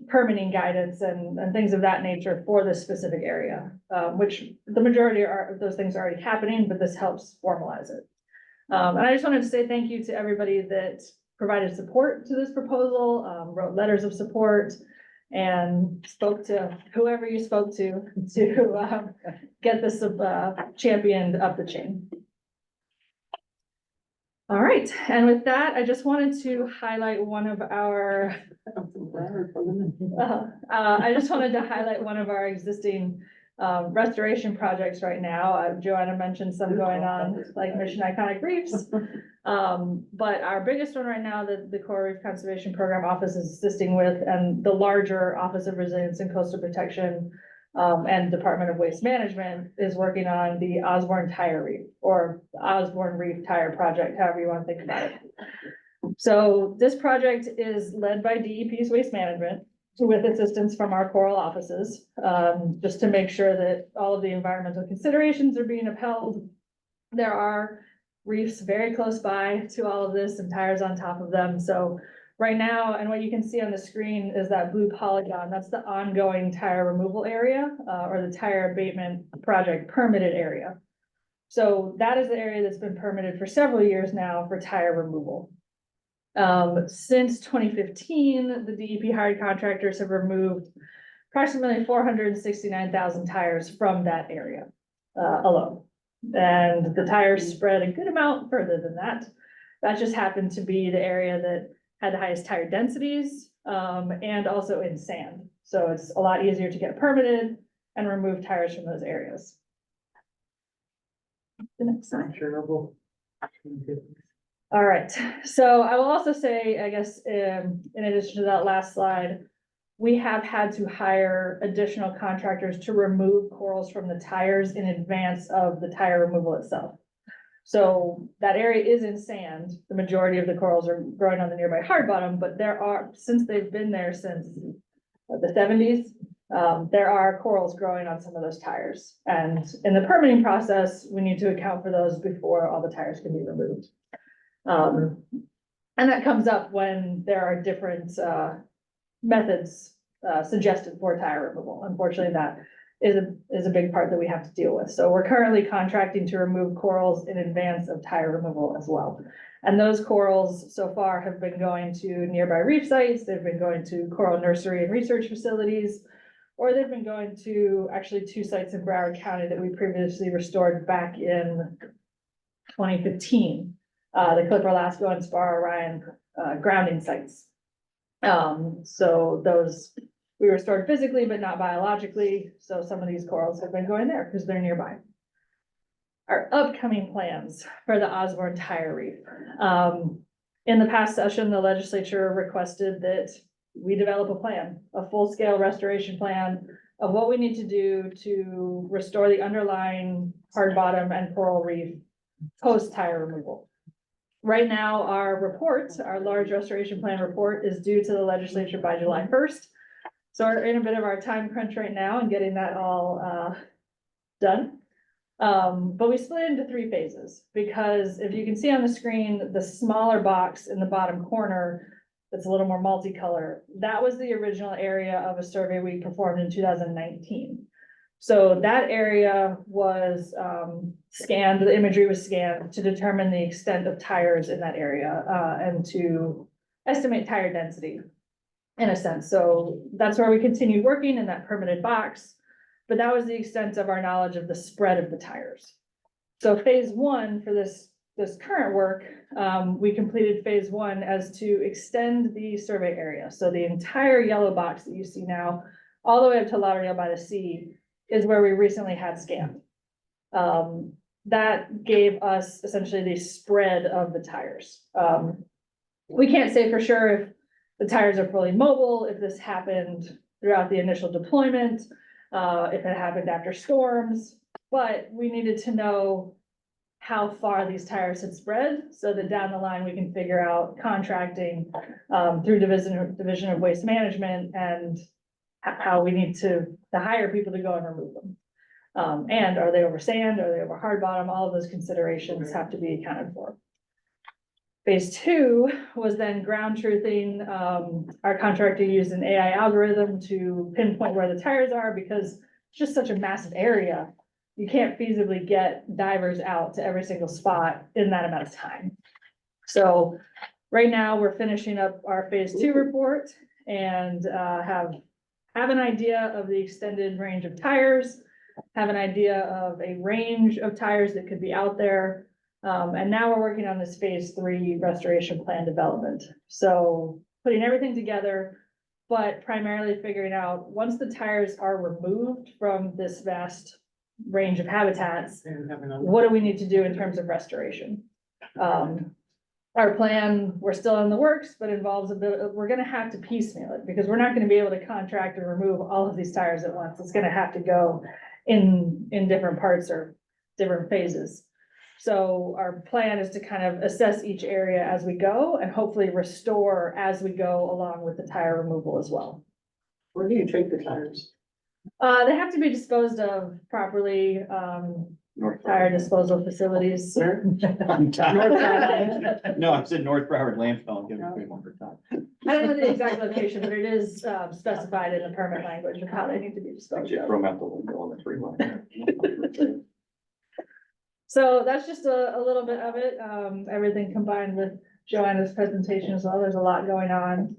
permitting guidance and things of that nature for this specific area, which the majority of those things are already happening, but this helps formalize it. And I just wanted to say thank you to everybody that provided support to this proposal, wrote letters of support, and spoke to whoever you spoke to get this championed up the chain. All right, and with that, I just wanted to highlight one of our existing restoration projects right now. Joanna mentioned some going on, like Mission Iconic Reefs. But our biggest one right now that the Coral Reef Conservation Program Office is assisting with, and the larger Office of Resilience and Coastal Protection and Department of Waste Management is working on the Osborne Tire Reef, or Osborne Reef Tire Project, however you want to think about it. So this project is led by DEP's Waste Management with assistance from our coral offices, just to make sure that all of the environmental considerations are being upheld. There are reefs very close by to all of this and tires on top of them. So right now, and what you can see on the screen is that blue polygon. That's the ongoing tire removal area, or the tire abatement project permitted area. So that is the area that's been permitted for several years now for tire removal. Since 2015, the DEP hired contractors have removed approximately 469,000 tires from that area alone. And the tires spread a good amount further than that. That just happened to be the area that had the highest tire densities, and also in sand. So it's a lot easier to get permitted and remove tires from those areas. The next slide. All right, so I will also say, I guess, in addition to that last slide, we have had to hire additional contractors to remove corals from the tires in advance of the tire removal itself. So that area is in sand. The majority of the corals are growing on the nearby hard bottom, but there are, since they've been there since the 70s, there are corals growing on some of those tires. And in the permitting process, we need to account for those before all the tires can be removed. And that comes up when there are different methods suggested for tire removal. Unfortunately, that is a big part that we have to deal with. So we're currently contracting to remove corals in advance of tire removal as well. And those corals so far have been going to nearby reef sites, they've been going to coral nursery and research facilities, or they've been going to actually 2 sites in Broward County that we previously restored back in 2015. The Clipper Lasco and Spar Orion grounding sites. So those we restored physically, but not biologically. So some of these corals have been going there because they're nearby. Our upcoming plans for the Osborne Tire Reef. In the past session, the legislature requested that we develop a plan, a full-scale restoration plan of what we need to do to restore the underlying hard bottom and coral reef post-tire removal. Right now, our report, our large restoration plan report, is due to the legislature by July 1st. So we're in a bit of our time crunch right now and getting that all done. But we split into 3 phases because if you can see on the screen, the smaller box in the bottom corner that's a little more multicolor, that was the original area of a survey we performed in 2019. So that area was scanned, the imagery was scanned to determine the extent of tires in that area and to estimate tire density in a sense. So that's where we continued working in that permitted box, but that was the extent of our knowledge of the spread of the tires. So phase 1 for this current work, we completed phase 1 as to extend the survey area. So the entire yellow box that you see now, all the way up to Lauderdale by the Sea, is where we recently had scanned. That gave us essentially the spread of the tires. We can't say for sure if the tires are fully mobile, if this happened throughout the initial deployment, if it happened after storms, but we needed to know how far these tires had spread so that down the line we can figure out contracting through division of waste management and how we need to hire people to go and remove them. And are they over sand? Are they over hard bottom? All of those considerations have to be accounted for. Phase 2 was then ground truthing. Our contractor used an AI algorithm to pinpoint where the tires are because it's just such a massive area. You can't feasibly get divers out to every single spot in that amount of time. So right now we're finishing up our phase 2 report and have an idea of the extended range of tires, have an idea of a range of tires that could be out there. And now we're working on this phase 3 restoration plan development. So putting everything together, but primarily figuring out once the tires are removed from this vast range of habitats, what do we need to do in terms of restoration? Our plan, we're still in the works, but involves a bit of, we're gonna have to piecemeal it because we're not gonna be able to contract and remove all of these tires at once. It's gonna have to go in different parts or different phases. So our plan is to kind of assess each area as we go and hopefully restore as we go along with the tire removal as well. Where do you take the tires? They have to be disposed of properly, tire disposal facilities. No, I said North Broward landfill. Give it 3 more per time. I don't know the exact location, but it is specified in the permit language of how they need to be disposed of. Throw them out the window on the 3-line. So that's just a little bit of it. Everything combined with Joanna's presentation as well. There's a lot going on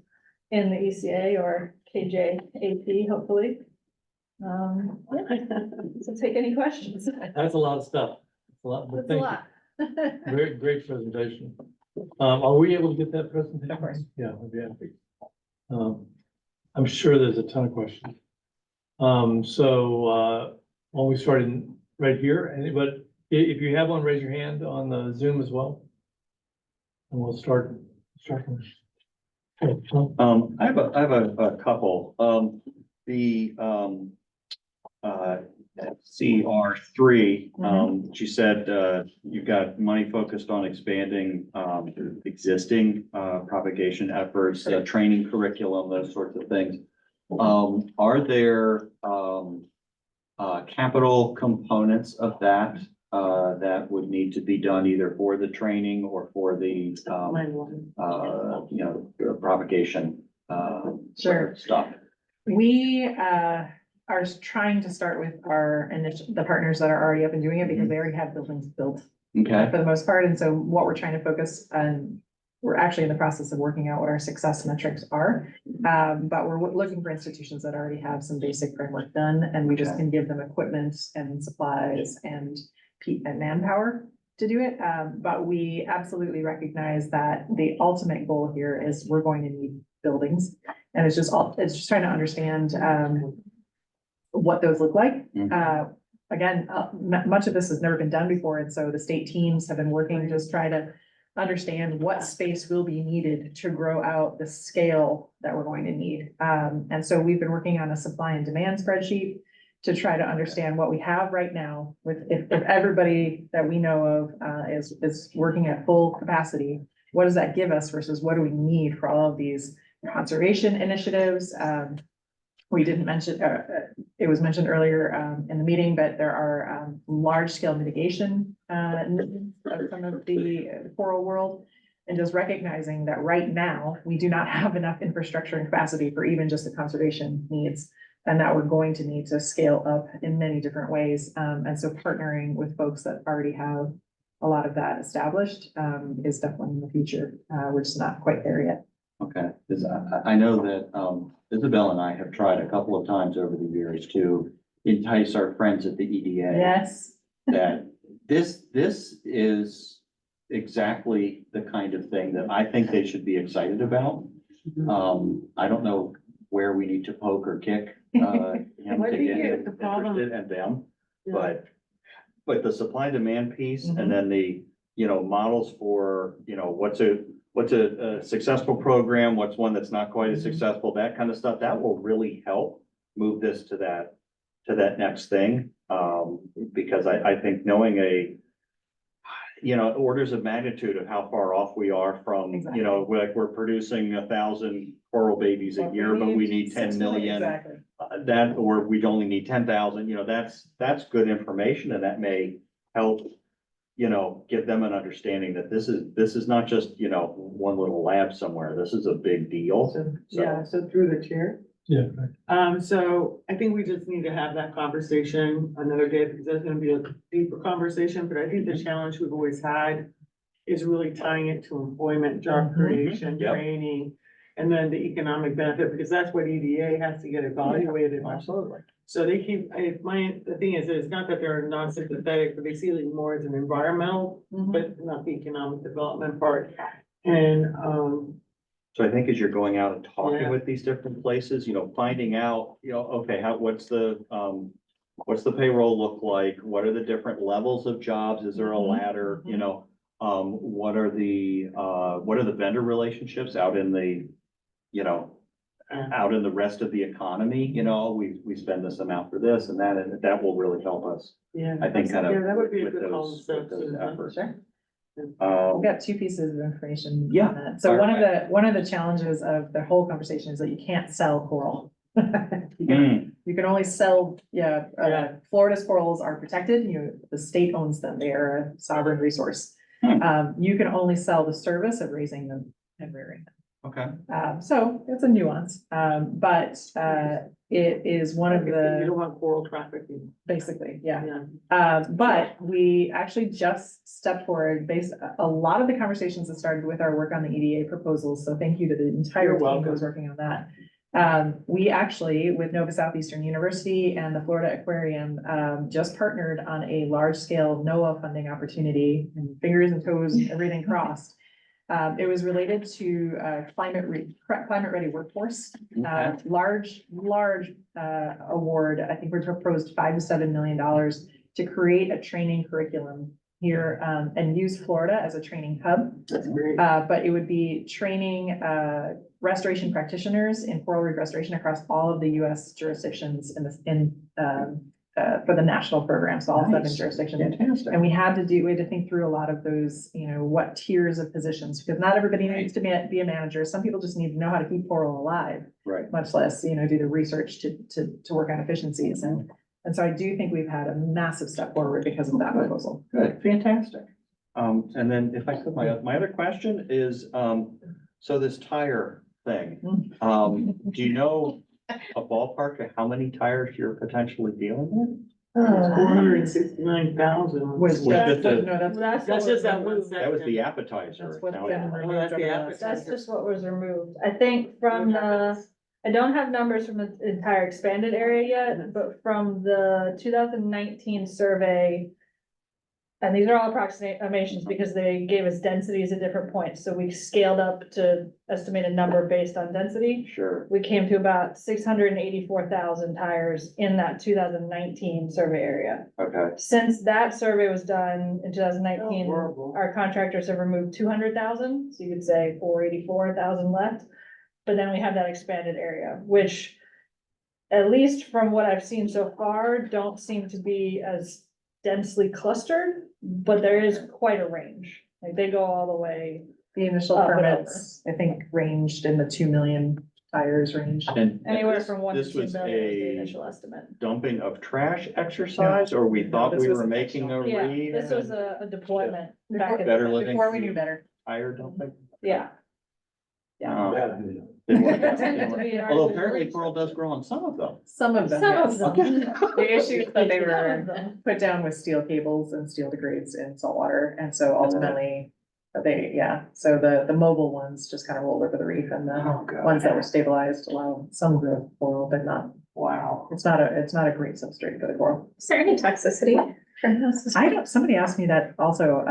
in the ECA or KJAP, hopefully. So take any questions. That's a lot of stuff. It's a lot. That's a Thank lot. you. Great presentation. Are we able to get that presentation? Of course. Yeah, I'd be happy. I'm sure there's a ton of questions. While we started right here, but if you have one, raise your hand on the Zoom as well. And we'll start. Okay, Tom. I have a couple. CR3, she said, you've got money focused on expanding, existing, propagation efforts, training curriculum, those sorts of things. Are there, capital components of that, that would need to be done either for the training or for the, propagation, Sure. stuff? We are trying to start with the partners that are already up and doing it because they already have buildings built Okay. for the most part. And so what we're trying to focus on, we're actually in the process of working out what our success metrics are. But we're looking for institutions that already have some basic framework done, and we just can give them equipment and supplies and manpower to do it. But we absolutely recognize that the ultimate goal here is we're going to need buildings. And it's just trying to understand what those look like. Again, much of this has never been done before. And so the state teams have been working to just try to understand what space will be needed to grow out the scale that we're going to need. And so we've been working on a supply and demand spreadsheet to try to understand what we have right now with, if everybody that we know of is working at full capacity, what does that give us versus what do we need for all of these conservation initiatives? We didn't mention, it was mentioned earlier in the meeting, but there are large scale mitigation of some of the coral world. And just recognizing that right now, we do not have enough infrastructure and capacity for even just the conservation needs. And that we're going to need to scale up in many different ways. And so partnering with folks that already have a lot of that established is definitely in the future. We're just not quite there yet. Okay, because I know that Isabel and I have tried a couple of times over the years to entice our friends at the EDA. Yes. That this is exactly the kind of thing that I think they should be excited about. I don't know where we need to poke or kick him to get him interested and them, but the supply and demand piece and then the models for what's a successful program, what's one that's not quite as successful, that kind of stuff, that will really help move this to that next thing. Because I think knowing orders of magnitude of how far off we are from, like we're producing 1,000 coral babies a year, but we need 10 million. Or we'd only need 10,000, that's good information, and that may help give them an understanding that this is not just, one little lab somewhere. This is a big deal. So through the chair. Yeah. So I think we just need to have that conversation another day because that's gonna be a deeper conversation, but I think the challenge we've always had is really tying it to employment, job creation, training, and then the economic benefit, because that's what EDA has to get evaluated. Absolutely. So they keep, the thing is, it's not that they're not sympathetic, but they see it more as an environmental, but not the economic development part. And, so I think as you're going out and talking with these different places, finding out, okay, what's the payroll look like? What are the different levels of jobs? Is there a ladder? What are the vendor relationships out in the, out in the rest of the economy? We spend this amount for this and that will really help us. Yeah, I think kind of that would be a with good those efforts. We've got two pieces of information. Yeah. On that. So one of the challenges of the whole conversation is that you can't sell coral. You can only sell, Florida's corals are protected. The state owns them. They are a sovereign resource. You can only sell the service of raising them and rearing them. Okay. So it's a nuance, but it is one of the. You don't want coral trafficking. Basically, yeah. But we actually just stepped forward a lot of the conversations that started with our work on the EDA proposals. So thank you to the entire team who was working on that. We actually, with Nova Southeastern University and the Florida Aquarium, just partnered on a large scale NOAA funding opportunity, and fingers and toes, everything crossed. It was related to climate ready workforce. Large award. I think we proposed $5 to $7 million to create a training curriculum here and use Florida as a training hub. That's great. But it would be training restoration practitioners in coral reef restoration across all of the U.S. jurisdictions for the national program, so all 7 jurisdictions. Fantastic. And we had to think through a lot of those, what tiers of positions, because not everybody needs to be a manager. Some people just need to know how to keep coral alive. Right. Much less, do the research to work on efficiencies. And so I do think we've had a massive step forward because of that proposal. Good, fantastic. And then if I could, my other question is, so this tire thing, do you know a ballpark of how many tires you're potentially dealing with? 469,000. Was just a- That's just that one section. That was the appetizer. That's what's Now- been Oh, that's the removed. appetizer. That's just what was removed. I think from I don't have numbers from the entire expanded area yet, but from the 2019 survey, and these are all approximations because they gave us densities at different points. So we scaled up to estimate a number based on density. Sure. We came to about 684,000 tires in that 2019 survey area. Okay. Since that survey was done in 2019, Oh, horrible. our contractors have removed 200,000. So you could say 484,000 left. But then we have that expanded area, which at least from what I've seen so far, don't seem to be as densely clustered, but there is quite a range. Like they go all the way. The initial Up and permits, I think, ranged in the 2 million tires range. And Anywhere this- from 1 to this 2 was million is the a initial estimate. dumping of trash exercise, or we thought this we was were making a Yeah, reef? this was a deployment back in Better the, living. Before we knew better. Tire dumping? yeah. Yeah. Didn't work That out, tended didn't to work be out. our Although goal. apparently coral does grow on some of them. Some of them, Some yes. of them. The issue is that they Some of were them. put down with steel cables and steel degrades in saltwater, and so ultimately, so the mobile ones just kind of rolled over the reef, and Oh, the God. ones that were stabilized allow some of the coral, but not, Wow. it's not a great substrate for the coral. Is there any toxicity from this? Somebody asked me that also,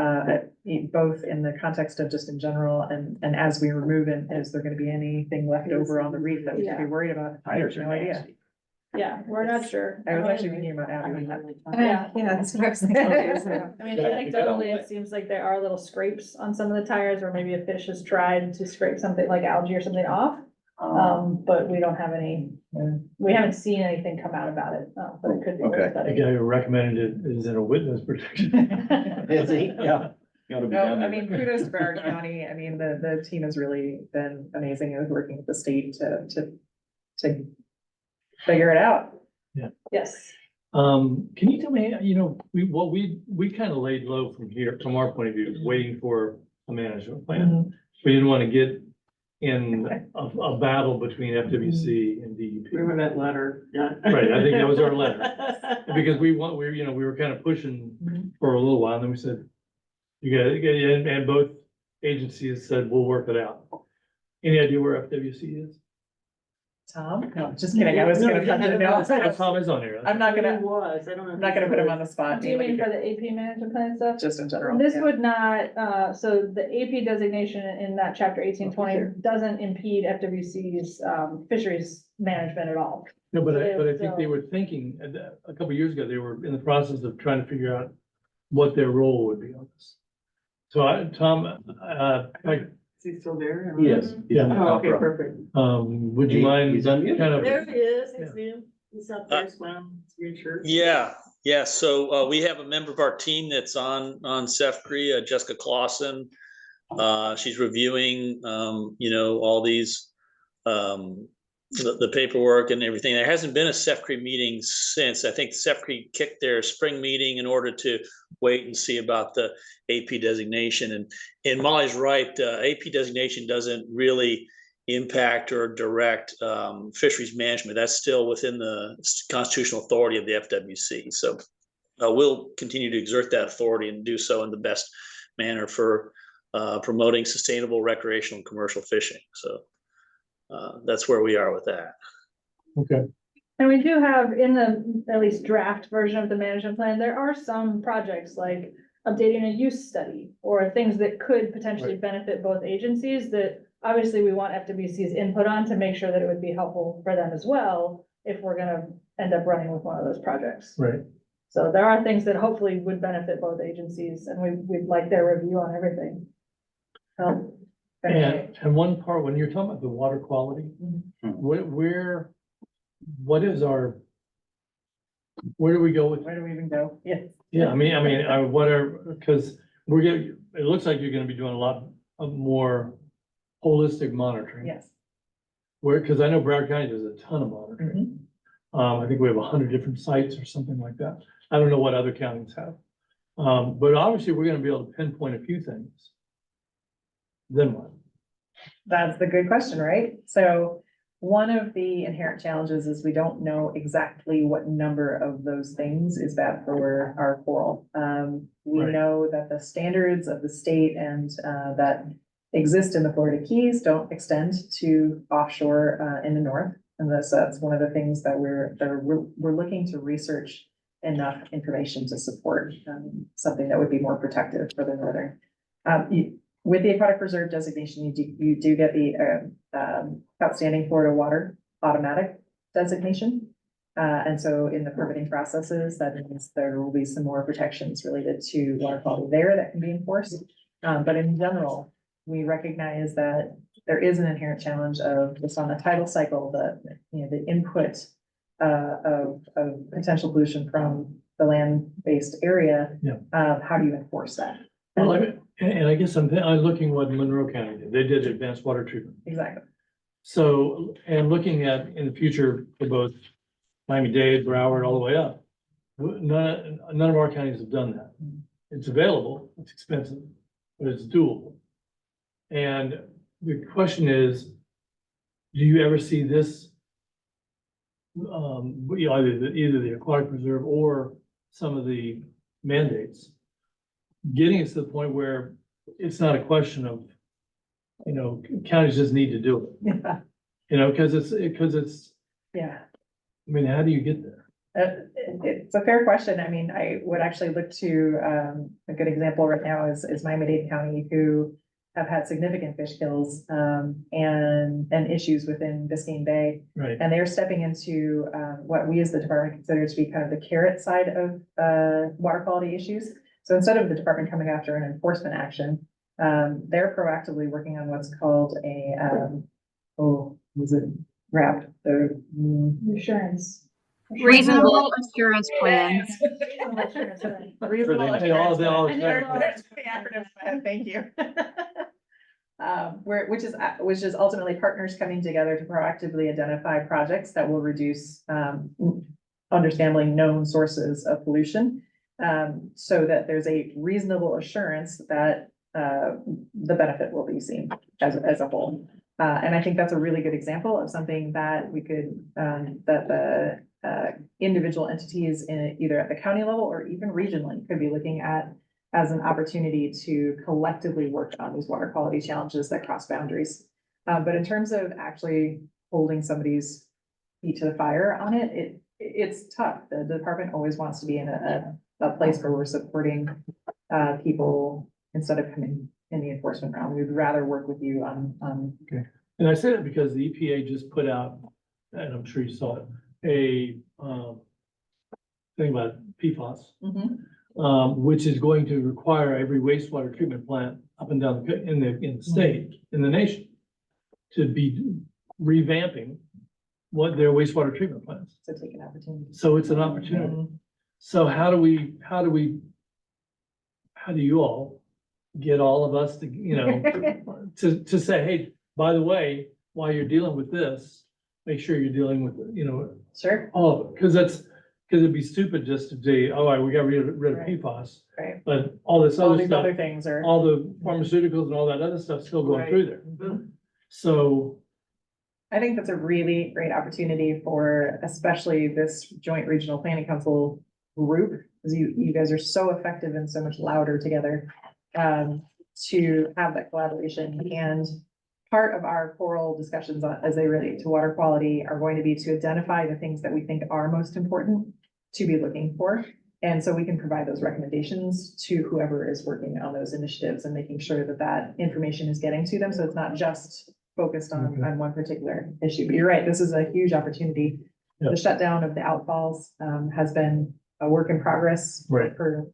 both in the context of just in general, and as we remove it, is there gonna be anything left over on the reef that we should be worried about? I have Tires are no idea. nasty. Yeah, we're not sure. I was actually thinking about adding that. Yeah. Yeah, that's what I was thinking. I mean, anecdotally, it seems like there are little scrapes on some of the tires, or maybe a fish has tried to scrape something like algae or something off. But we don't have we haven't seen anything come out about it, but it could be. worth Okay. The studying. guy who recommended it is in a witness protection. Is he? Yeah. You ought to be No, down I there. mean, kudos to Broward County. I mean, the team has really been amazing with working with the state to figure it out. Yes. Can you tell me, we kind of laid low from our point of view, waiting for a management plan. We didn't want to get in a battle between FWC and DEP. Remember that letter? Yeah. Right, I think that was our letter. Because we were kind of pushing for a little while, and then we said, and both agencies said, we'll work it out. Any idea where FWC is? Tom? No, just kidding. I was gonna. Tom is on here. I'm not gonna, It was, I don't know. I'm not gonna put him on the spot. Do you mean for the AP management plan stuff? Just in general. This yeah. would not, so the AP designation in that chapter 1820 doesn't impede FWC's fisheries management at all. No, but I So- think they were thinking, a couple of years ago, they were in the process of trying to figure out what their role would be on this. So Tom, Is he still there? Yes. Yeah. Oh, okay, perfect. Would you mind He's unmuted. kind of? There he is, he's up there, smiling, his green shirt. Yeah. So we have a member of our team that's on SFPRPC, Jessica Clausen. She's reviewing, all these, the paperwork and everything. There hasn't been a SFPRPC meeting since. I think SFPRPC kicked their spring meeting in order to wait and see about the AP designation. And Mollie's right, AP designation doesn't really impact or direct fisheries management. That's still within the constitutional authority of the FWC. So we'll continue to exert that authority and do so in the best manner for promoting sustainable recreational and commercial fishing. So that's where we are with that. Okay. And we do have in the at least draft version of the management plan, there are some projects like updating a use study or things that could potentially benefit both agencies that obviously we want FWC's input on to make sure that it would be helpful for them as well if we're gonna end up running with one of those projects. Right. So there are things that hopefully would benefit both agencies and we'd like their review on everything. And one part, when you're talking about the water quality, where do we go with? Where do we even go? Yeah. Yeah, I mean, whatever, because it looks like you're gonna be doing a lot of more holistic monitoring. Yes. Because I know Broward County does a ton of monitoring. I think we have 100 different sites or something like that. I don't know what other counties have. But obviously, we're gonna be able to pinpoint a few things. Then what? That's the good question, right? So one of the inherent challenges is we don't know exactly what number of those things is bad for our coral. We know that the standards of the state and that exist in the Florida Keys don't extend to offshore in the north. And that's one of the things that we're looking to research enough information to support something that would be more protective for the northern. With the aquatic reserve designation, you do get the outstanding Florida water automatic designation. And so in the permitting processes, that means there will be some more protections related to water quality there that can be enforced. But in general, we recognize that there is an inherent challenge of just on the tidal cycle, the input of potential pollution from the land-based area. How do you enforce that? Well, and I guess I'm looking what Monroe County did. They did advanced water treatment. Exactly. So, and looking at in the future for both Miami-Dade, Broward, all the way up, none of our counties have done that. It's available, it's expensive, but it's doable. And the question is, do you ever see this, either the aquatic reserve or some of the mandates getting us to the point where it's not a question of, counties just need to do it. Because it's. Yeah. I mean, how do you get there? It's a fair question. I mean, I would actually look to a good example right now is Miami-Dade County, who have had significant fish kills and issues within Biscayne Bay. Right. And they're stepping into what we as the department consider to be kind of the carrot side of water quality issues. So instead of the department coming after an enforcement action, they're proactively working on what's called was it wrapped? The Insurance. Reasonable assurance plans. Reasonable They all- assurance plan. Thank you. Which is ultimately partners coming together to proactively identify projects that will reduce understandably known sources of pollution. So that there's a reasonable assurance that the benefit will be seen as a whole. And I think that's a really good example of something that we could, that the individual entities in either at the county level or even regionally could be looking at as an opportunity to collectively work on these water quality challenges that cross boundaries. But in terms of actually holding somebody's feet to the fire on it, it's tough. The department always wants to be in a place where we're supporting people instead of coming in the enforcement realm. We'd rather work with you on. Okay. And I say that because the EPA just put out, and I'm sure you saw it, a thing about PFAS, which is going to require every wastewater treatment plant up and down in the state, in the nation, to be revamping what their wastewater treatment plants. So take an opportunity. So it's an opportunity. So how do you all get all of us to, to say, hey, by the way, while you're dealing with this, make sure you're dealing with, Sure. all of it. Because it'd be stupid just to say, all right, we got rid of PFAS. Right. But all this All other these stuff, other things are. all the pharmaceuticals and all that other stuff still going Right. through there. So. I think that's a really great opportunity for especially this joint regional planning council group, because you guys are so effective and so much louder together, to have that collaboration. And part of our coral discussions as they relate to water quality are going to be to identify the things that we think are most important to be looking for. And so we can provide those recommendations to whoever is working on those initiatives and making sure that that information is getting to them. So it's not just focused on one particular issue. But you're right, this is a huge opportunity. Yep. The shutdown of the outfalls has been a work in progress Right. for,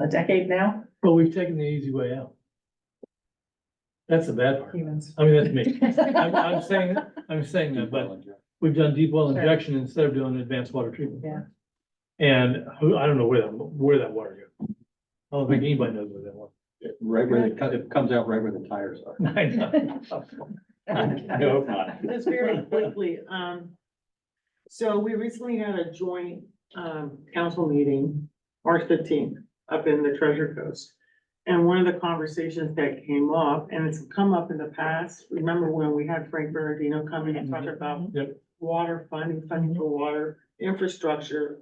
a decade now. But we've taken the easy way out. That's the bad part. Humans. I mean, that's me. I'm saying that, but we've done deep well Sure. injection instead of doing advanced water treatment. Yeah. And I don't know where that water goes. I don't think anybody knows where that water. Right where it comes out right where the tires are. I know. I hope not. Just very quickly, so we recently had a joint, council meeting, March 15th, up in the Treasure Coast. And one of the conversations that came up, and it's come up in the past, remember when we had Frank Berardino come in and talk about water funding for water infrastructure.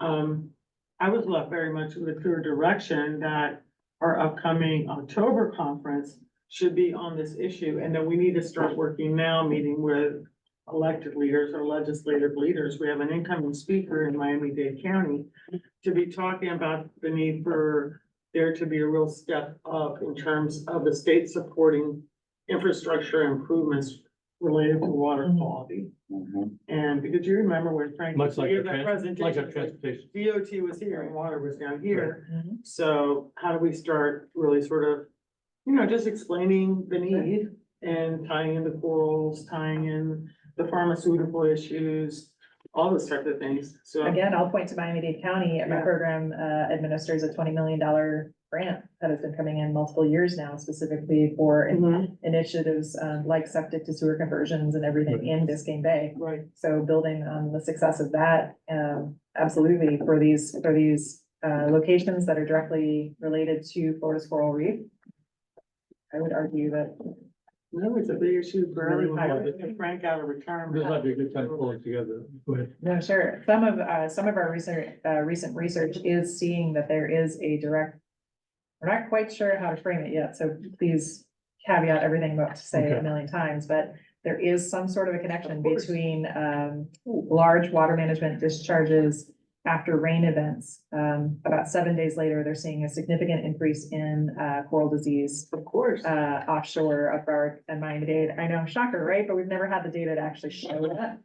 I was left very much with a clear direction that our upcoming October conference should be on this issue, and then we need to start working now, meeting with elected leaders or legislative leaders. We have an incoming speaker in Miami-Dade County to be talking about the need for there to be a real step up in terms of the state supporting infrastructure improvements related to water quality. And because you remember when Frank Much like gave our that trans- like our presentation, transportation. DOT was here and water was down here. So how do we start really sort of, just explaining the need and tying in the corals, tying in the pharmaceutical issues, all those types of things. So Again, I'll point to Miami-Dade County. My Yeah. program administers a $20 million grant that has been coming in multiple years now, specifically for initiatives like septic to sewer conversions and everything in Biscayne Bay. Right. So building on the success of that, absolutely for these locations that are directly related to Florida's coral reef. I would argue that. no, it's a big issue for Really everyone. high. Getting Frank out of retirement. This might be a good time to pull it together. Go ahead. No, sure. Some of our recent research is seeing that there is a direct. We're not quite sure how to frame it yet, so please caveat everything I'm about to say a Okay. million times, but there is some sort of a connection between large water management discharges after rain events. About 7 days later, they're seeing a significant increase in coral disease. Of course. Offshore of Broward and Miami-Dade. I know, shocker, right? But we've never had the data to actually show that.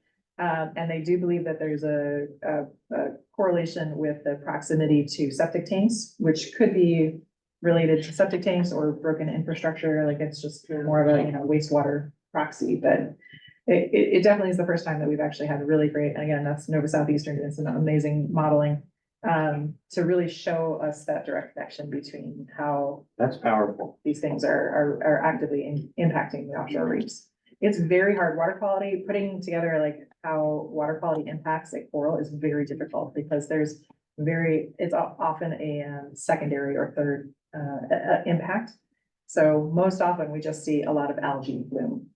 And they do believe that there's a correlation with the proximity to septic tanks, which could be related to septic tanks or broken infrastructure. Like it's just more of a, wastewater proxy, but it definitely is the first time that we've actually had a really great, and again, that's Nova Southeastern, it's an amazing modeling to really show us that direct connection between how That's powerful. these things are actively impacting the offshore reefs. It's very hard. Water quality, putting together like how water quality impacts a coral is very difficult because it's often a secondary or third impact. So most often we just see a lot of algae bloom.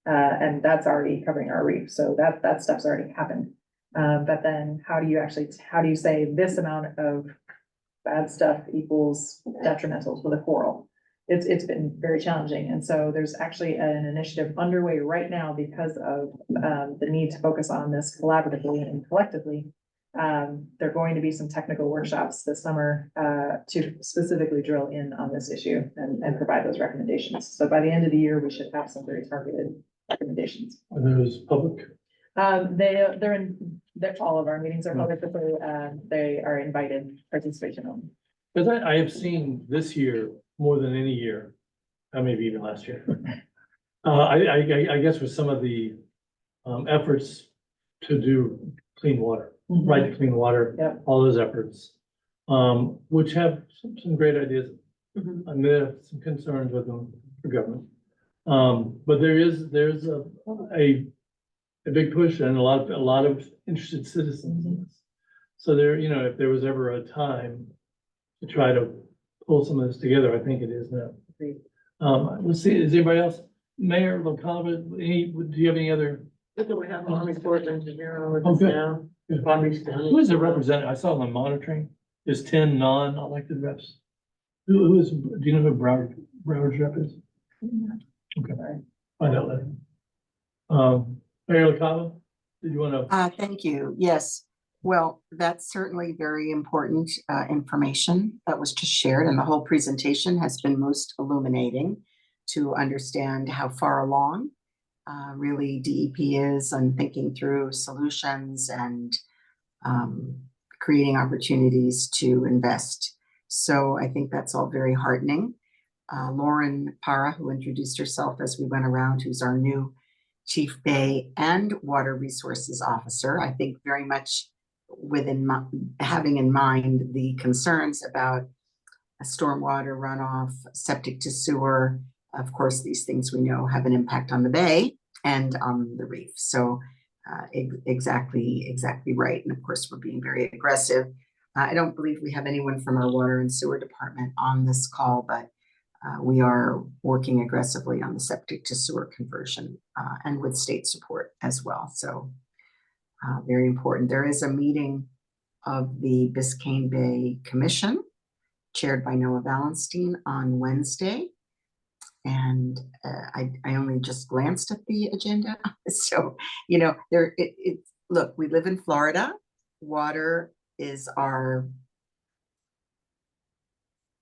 And that's already covering our reef. So that stuff's already happened. But then how do you say this amount of bad stuff equals detrimental to the coral? It's been very challenging. And so there's actually an initiative underway right now because of the need to focus on this collaboratively and collectively. There are going to be some technical workshops this summer to specifically drill in on this issue and provide those recommendations. So by the end of the year, we should have some very targeted recommendations. Are those public? They're all of our meetings are public, but they are invited participation only. Because I have seen this year more than any year, maybe even last year. I guess with some of the efforts to do clean water, right to clean water, Yep. all those efforts, which have some great ideas. And there are some concerns with them for government. But there's a big push and a lot of interested citizens in this. So there, if there was ever a time to try to pull some of this together, I think it is now. Let's see, is anybody else? Mayor LaCava, do you have any other? We have Army Corps of Engineer over Oh, this good. now. Palm Beach County. Who is the representative? I saw them monitoring. There's 10 non-elected reps. Who is, do you know who Broward's rep is? Okay, find out later. Mayor LaCava, did you want to? Thank you. Yes. Well, that's certainly very important information that was just shared, and the whole presentation has been most illuminating to understand how far along really DEP is on thinking through solutions and creating opportunities to invest. So I think that's all very heartening. Lauren Para, who introduced herself as we went around, who's our new Chief Bay and Water Resources Officer, I think very much having in mind the concerns about stormwater runoff, septic to sewer. Of course, these things we know have an impact on the bay and on the reef. So exactly right. And of course, we're being very aggressive. I don't believe we have anyone from our water and sewer department on this call, but we are working aggressively on the septic to sewer conversion and with state support as well. So very important. There is a meeting of the Biscayne Bay Commission chaired by Noah Valenstein on Wednesday. And I only just glanced at the agenda. So, you know, look, we live in Florida. Water is our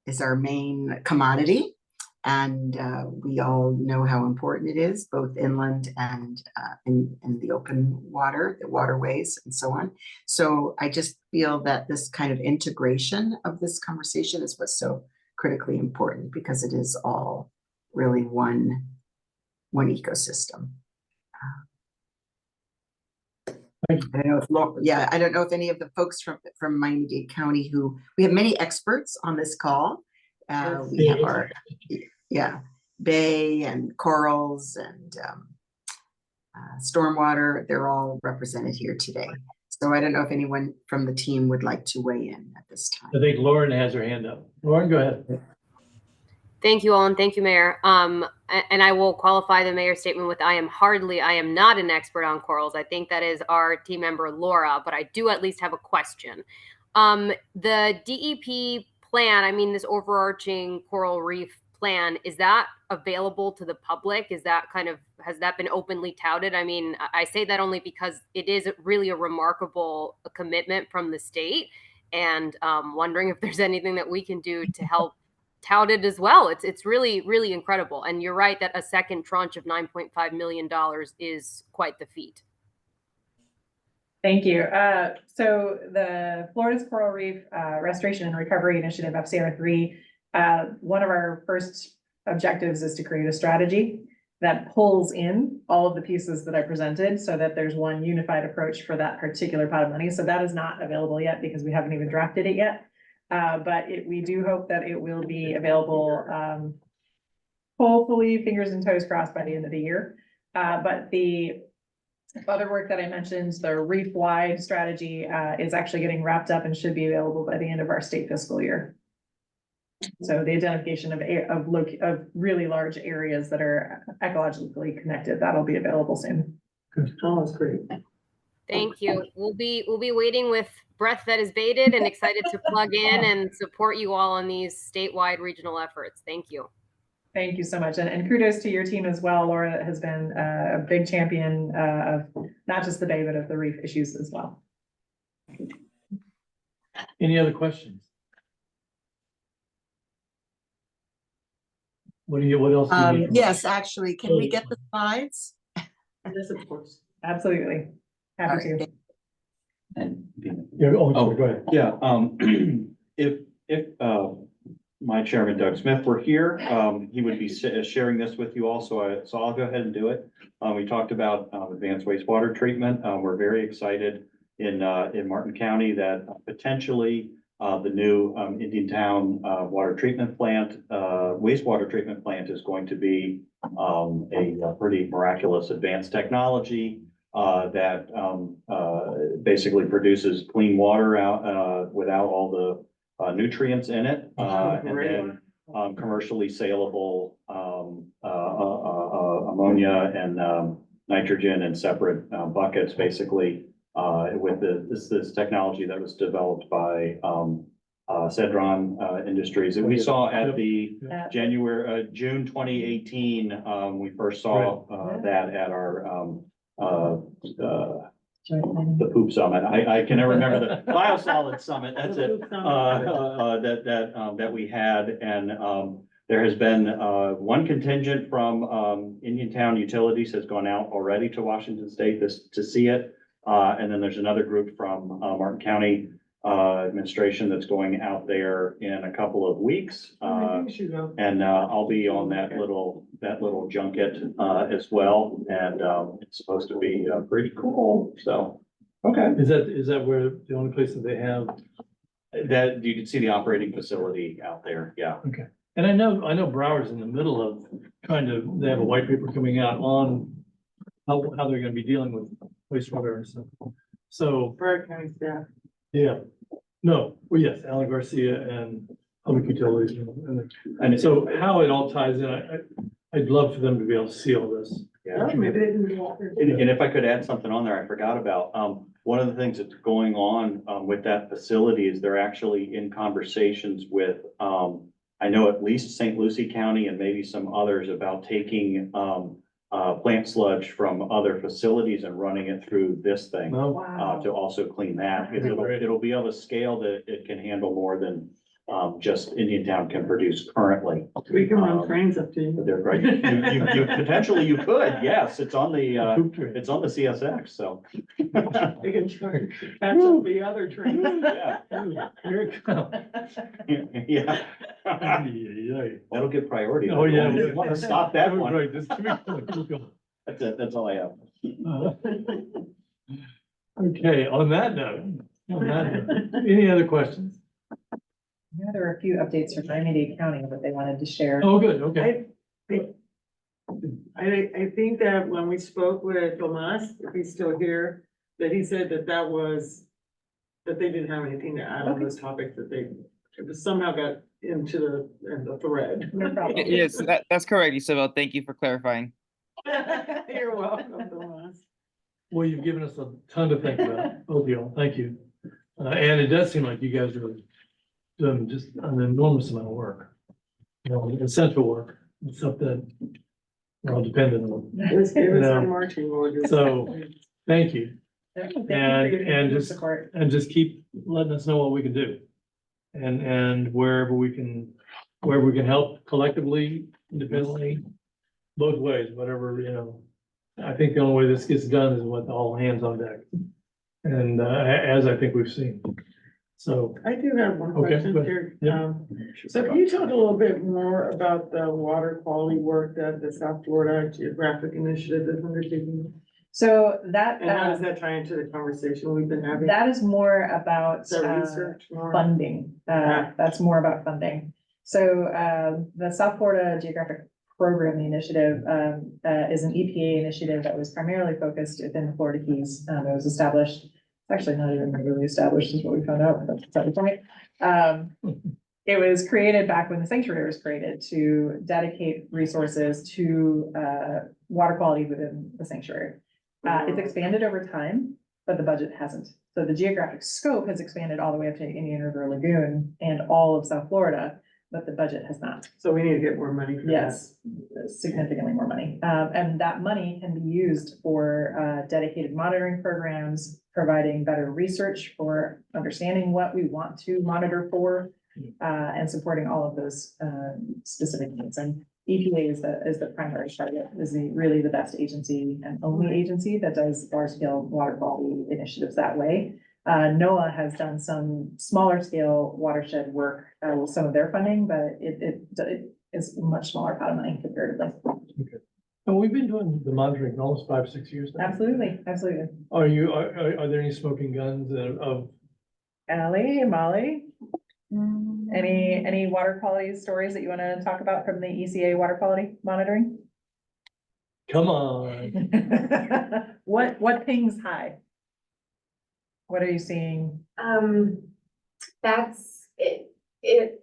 main commodity. And we all know how important it is, both inland and in the open water, the waterways and so on. So I just feel that this kind of integration of this conversation is what's so critically important, because it is all really one ecosystem. I don't know if, I don't know if any of the folks from Miami-Dade County we have many experts on this call. We have our bay and corals and stormwater. They're all represented here today. So I don't know if anyone from the team would like to weigh in at this time. I think Lauren has her hand up. Lauren, go ahead. Thank you all, and thank you, Mayor. And I will qualify the mayor's statement with I am not an expert on corals. I think that is our team member, Laura, but I do at least have a question. The DEP plan, I mean, this overarching coral reef plan, is that available to the public? Has that been openly touted? I mean, I say that only because it is really a remarkable commitment from the state, and wondering if there's anything that we can do to help tout it as well. It's really, really incredible. And you're right that a second tranche of $9.5 million is quite the feat. Thank you. So the Florida's Coral Reef Restoration and Recovery Initiative, FCR3, one of our first objectives is to create a strategy that pulls in all of the pieces that I presented so that there's one unified approach for that particular pot of money. So that is not available yet because we haven't even drafted it yet. But we do hope that it will be available, hopefully, fingers and toes crossed, by the end of the year. But the other work that I mentioned, the reef-wide strategy, is actually getting wrapped up and should be available by the end of our state fiscal year. So the identification of really large areas that are ecologically connected, that'll be available soon. Good. Oh, that's great. Thank you. We'll be waiting with breath that is bated and excited to plug in and support you all on these statewide regional efforts. Thank you. Thank you so much. And kudos to your team as well. Laura has been a big champion of not just the bay, but of the reef issues as well. Any other questions? What else do you need? Yes, actually, can we get the slides? Yes, of course. Absolutely. Happy to. And go ahead. Yeah, if my chairman Doug Smith were here, he would be sharing this with you also. So I'll go ahead and do it. We talked about advanced wastewater treatment. We're very excited in Martin County that potentially the new Indiantown water treatment plant, wastewater treatment plant, is going to be a pretty miraculous advanced technology that basically produces clean water out without all the nutrients in it, and then commercially saleable ammonia and nitrogen in separate buckets, basically with this technology that was developed by Cedron Industries. And we saw at the June 2018, we first saw that at our The poop summit. I can never remember the biosolid summit. That's it. That we had, and there has been one contingent from Indiantown Utilities has gone out already to Washington State to see it. And then there's another group from Martin County administration that's going out there in a couple of weeks. And I'll be on that little junket as well. And it's supposed to be pretty cool. So, okay. Is that where the only place that they have? That you can see the operating facility out there. Yeah. Okay. And I know Broward's in the middle of they have a white paper coming out on how they're gonna be dealing with wastewater and stuff. So. Broward County staff. Yeah, no, well, yes, Alan Garcia and Public Utilities. And so how it all ties in, I'd love for them to be able to see all this. Yeah. Maybe they didn't walk there. And if I could add something on there, I forgot about, one of the things that's going on, with that facility is they're actually in conversations with, I know at least St. Lucie County and maybe some others about taking, plant sludge from other facilities and running it through this thing. To also clean that. It'll be of a scale that it can handle more than just Indiantown can produce currently. We can run trains up to you. They're great. You potentially you could, yes, it's on the CSX, so. They can charge, catch up the other train. Yeah. Here it comes. Yeah. That'll get priority. Oh, yeah. We want to stop that one. Right, just keep it going, keep it going. That's it, that's all I have. Okay, on that note, any other questions? Yeah, there are a few updates from Miami-Dade County that they wanted to share. Oh, good, okay. I think that when we spoke with Tomas, if he's still here, that he said that that they didn't have anything to add on those topics, that it was somehow got into the thread. No problem. Yes, that's correct, Isabel. Thank you for clarifying. You're welcome, Tomas. Well, you've given us a ton to think about, both of y'all, thank you. And it does seem like you guys are doing just an enormous amount of work. Essential work, it's stuff that we're all dependent on. Let's give us our marching orders. So, thank you. Thank you for your support. And just keep letting us know what we can do. And wherever we can help collectively, independently, both ways, whatever, I think the only way this gets done is with all hands on deck. And as I think we've seen. So. I do have one Okay, question go ahead. here. Yeah. So can you talk a little bit more about the water quality work that the South Florida Geographic Initiative is undertaking? So that. And how does that tie into the conversation we've been having? That is more about Is that research more? funding. That's more about funding. So the South Florida Geographic Program, the initiative, is an EPA initiative that was primarily focused within the Florida Keys. It was established, actually not even really established is what we found out, but that's the point. It was created back when the sanctuary was created to dedicate resources to water quality within the sanctuary. It's expanded over time, but the budget hasn't. So the geographic scope has expanded all the way up to Indian River Lagoon and all of South Florida, but the budget has not. So we need to get more money for that. Yes, significantly more money. And that money can be used for dedicated monitoring programs, providing better research for understanding what we want to monitor for, and supporting all of those specific needs. And EPA is the primary target, is really the best agency and only agency that does large scale water quality initiatives that way. NOAA has done some smaller scale watershed work with some of their funding, but it is a much smaller pot of money comparatively. Okay. And we've been doing the monitoring for almost 5, 6 years now. Absolutely, absolutely. Are there any smoking guns of? Allie, Mollie? Any water quality stories that you want to talk about from the ECA water quality monitoring? Come on. What pings high? What are you seeing? That's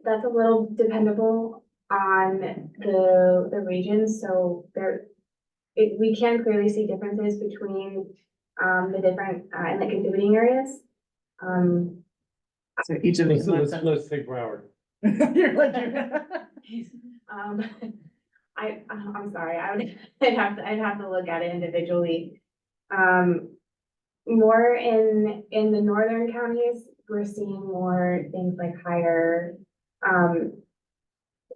that's a little dependable on the region, so we can clearly see differences between the different inlet contributing areas. So each of these. Let's take Broward. You're like, I'm sorry, I'd have to look at it individually. more in the northern counties, we're seeing more things like higher,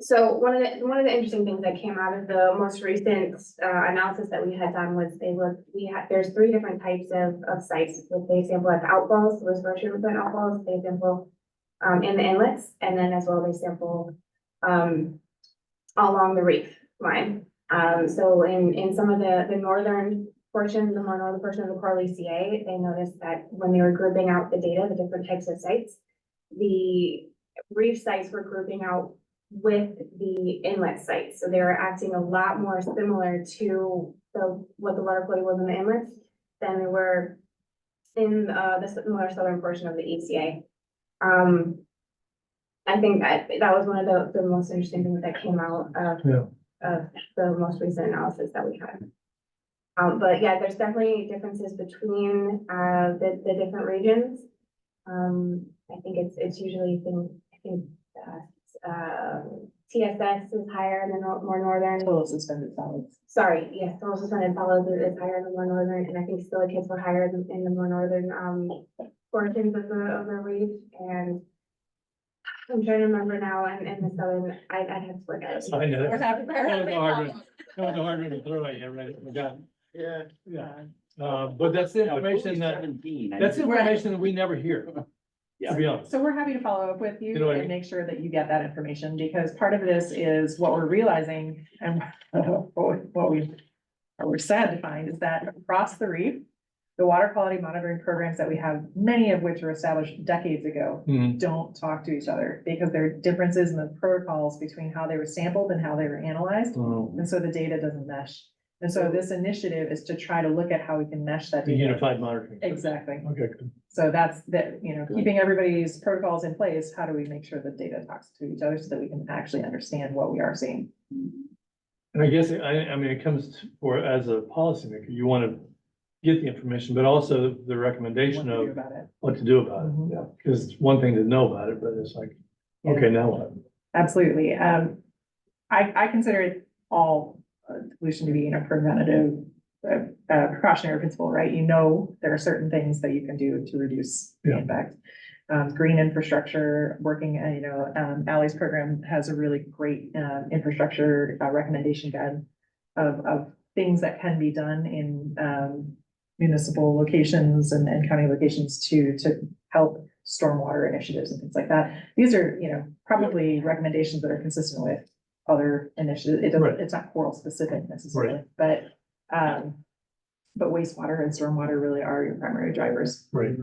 so one of the interesting things that came out of the most recent analysis that we had done was there's 3 different types of sites. They sample like outfalls, wastewater treatment plant outfalls, they sample in the inlets, and then as well they sample along the reef line. So in some of the northern portion, the more northern portion of the Coral ECA, they noticed that when they were grouping out the data, the different types of sites, the reef sites were grouping out with the inlet sites. So they were acting a lot more similar to what the water quality was in the inlets than they were in the more southern portion of the ECA. I think that was one of the most interesting things that came out of the most recent analysis that we had. But yeah, there's definitely differences between the different regions. I think it's usually TSS is higher in the more northern. Total suspended solids. Sorry, yes, total suspended solids is higher in the more northern, and I think silicates were higher in the more northern portions of the reef. And I'm trying to remember now, and in the southern, I'd have to look at it. I know. We're having- That was a hard one. That was a hard one to throw at you, right? I forgot. Yeah. But that's the information that's information that we never hear, to be honest. So we're happy to follow up with You know what I and mean? make sure that you get that information, because part of this is what we're realizing and we're sad to find is that across the reef, the water quality monitoring programs that we have, many of which were established decades ago, Mhm. don't talk to each other because there are differences in the protocols between how they were sampled and how they were analyzed. Oh. And so the data doesn't mesh. And so this initiative is to try to look at how we can mesh that The data. unified monitoring. Exactly. Okay, good. So that's keeping everybody's protocols in place. How do we make sure that data talks to each other so that we can actually understand what we are seeing? And I guess, I mean, it comes as a policymaker, you want to get the information, but also the recommendation What to do of about it. what to do about it. Mhm. Yeah, because it's one thing to know about it, but it's like, okay, now what? Absolutely. I consider it all pollution to be a preventative precautionary principle, right? You know, there are certain things that you can do to reduce the Yeah. impact. Green infrastructure, working, Ally's program has a really great infrastructure recommendation guide of things that can be done in municipal locations and county locations to help stormwater initiatives and things like that. These are, probably recommendations that are consistent with other initiatives. It doesn't, Right. it's not Coral specific necessarily, but wastewater and stormwater really are your primary drivers. Right.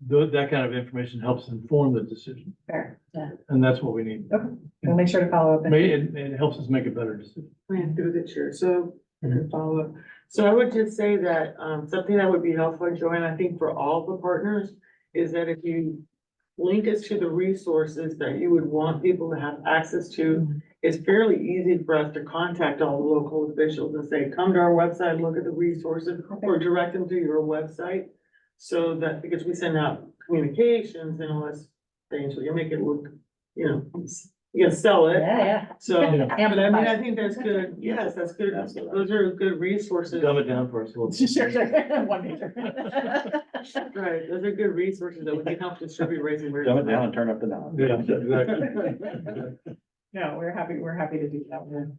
That kind of information helps inform the decision, Fair, yeah. and that's what we need. Okay, we'll make sure to follow up. It helps us make a better decision. Plan through the chair, so I can follow up. So I would just say that, something that would be helpful, Joanna, I think for all the partners, is that if you link us to the resources that you would want people to have access to, it's fairly easy for us to contact all the local officials and say, come to our website, look at the resources, or direct them to your website. So that, because we send out communications and all this things, so you make it look, you can sell it. Yeah. So, Yeah. but I mean, I think that's good. Yes, that's good. Those are good resources. Dumb it down for us. a little. Sure, one major. Right, those are good resources that we can help distribute raising. Dumb it down and turn up the knob. Yeah, exactly. No, we're happy to do that where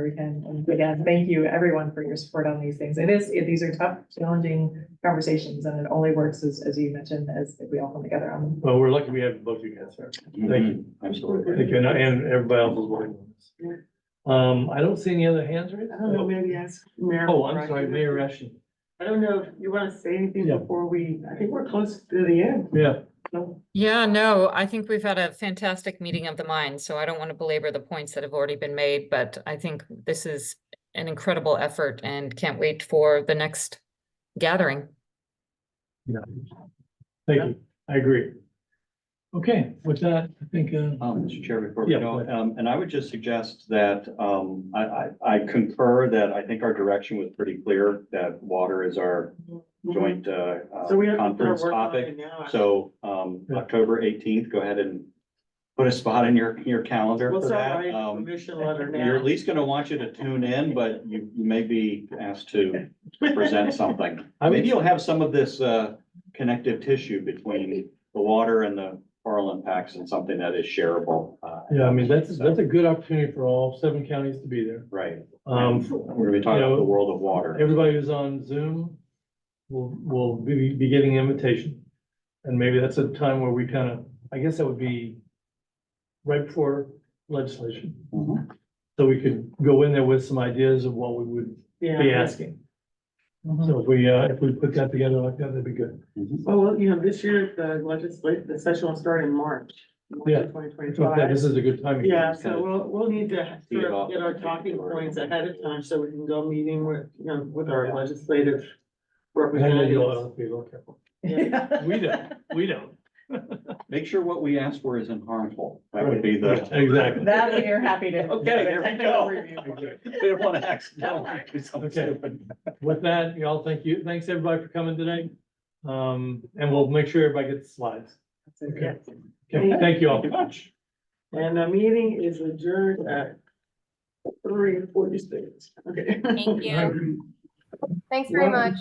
we can. And again, thank you everyone for your support on these things. These are tough, challenging conversations, and it only works as you mentioned, as if we all come together on them. Well, we're lucky we have both you guys there. Thank you. Absolutely. Thank you, and everybody else is working on this. I don't see any other hands raised. I don't know, maybe ask Mayor. Oh, I'm sorry, Mayor Rushing. I don't know if you want to say anything Yeah. before I think we're close to the end. Yeah. No. Yeah, no, I think we've had a fantastic meeting of the minds, so I don't want to belabor the points that have already been made, but I think this is an incredible effort and can't wait for the next gathering. Yeah. Thank you. I agree. Okay, with that, I think, Mr. Chair, before we Yeah, go, go ahead. and I would just suggest that, I concur that I think our direction was pretty clear, that water is our joint, So we have to start conference working on topic. it now. So, October 18th, go ahead and put a spot in your calendar We'll for start that. writing a permission letter You're now. at least gonna want you to tune in, but you may be asked to present something. Maybe you'll have some of this connective tissue between the water and the coral impacts and something that is shareable. Yeah, I mean, that's a good opportunity for all 7 counties to be there. Right. Um, We're gonna be talking you know, about the world of water. Everybody who's on Zoom will be getting an invitation. And maybe that's a time where we kind of, I guess that would be right before legislation. Mhm. So we could go in there with some ideas of what we would be Yeah. asking. So if we put that together like that, that'd be good. Oh, well, you know, this year, the session will start in March. Yeah. 2025. This is a good time. Yeah, so we'll need to See it sort off of get the our page talking or- points ahead of time so we can go meeting with, you know, with our legislative I know representatives. you'll be a little careful. Yeah. We don't. Make sure what we ask for isn't harmful. That would be the. Exactly. That we are happy to. Okay, there we technical go. review. We don't want to accidentally do something Okay. stupid. With that, y'all, thank you. Thanks everybody for coming today. And we'll make sure everybody gets the slides. Okay. Okay, thank you all. Much. And the meeting is adjourned at 3:46. Okay. Thank you. Thanks very much.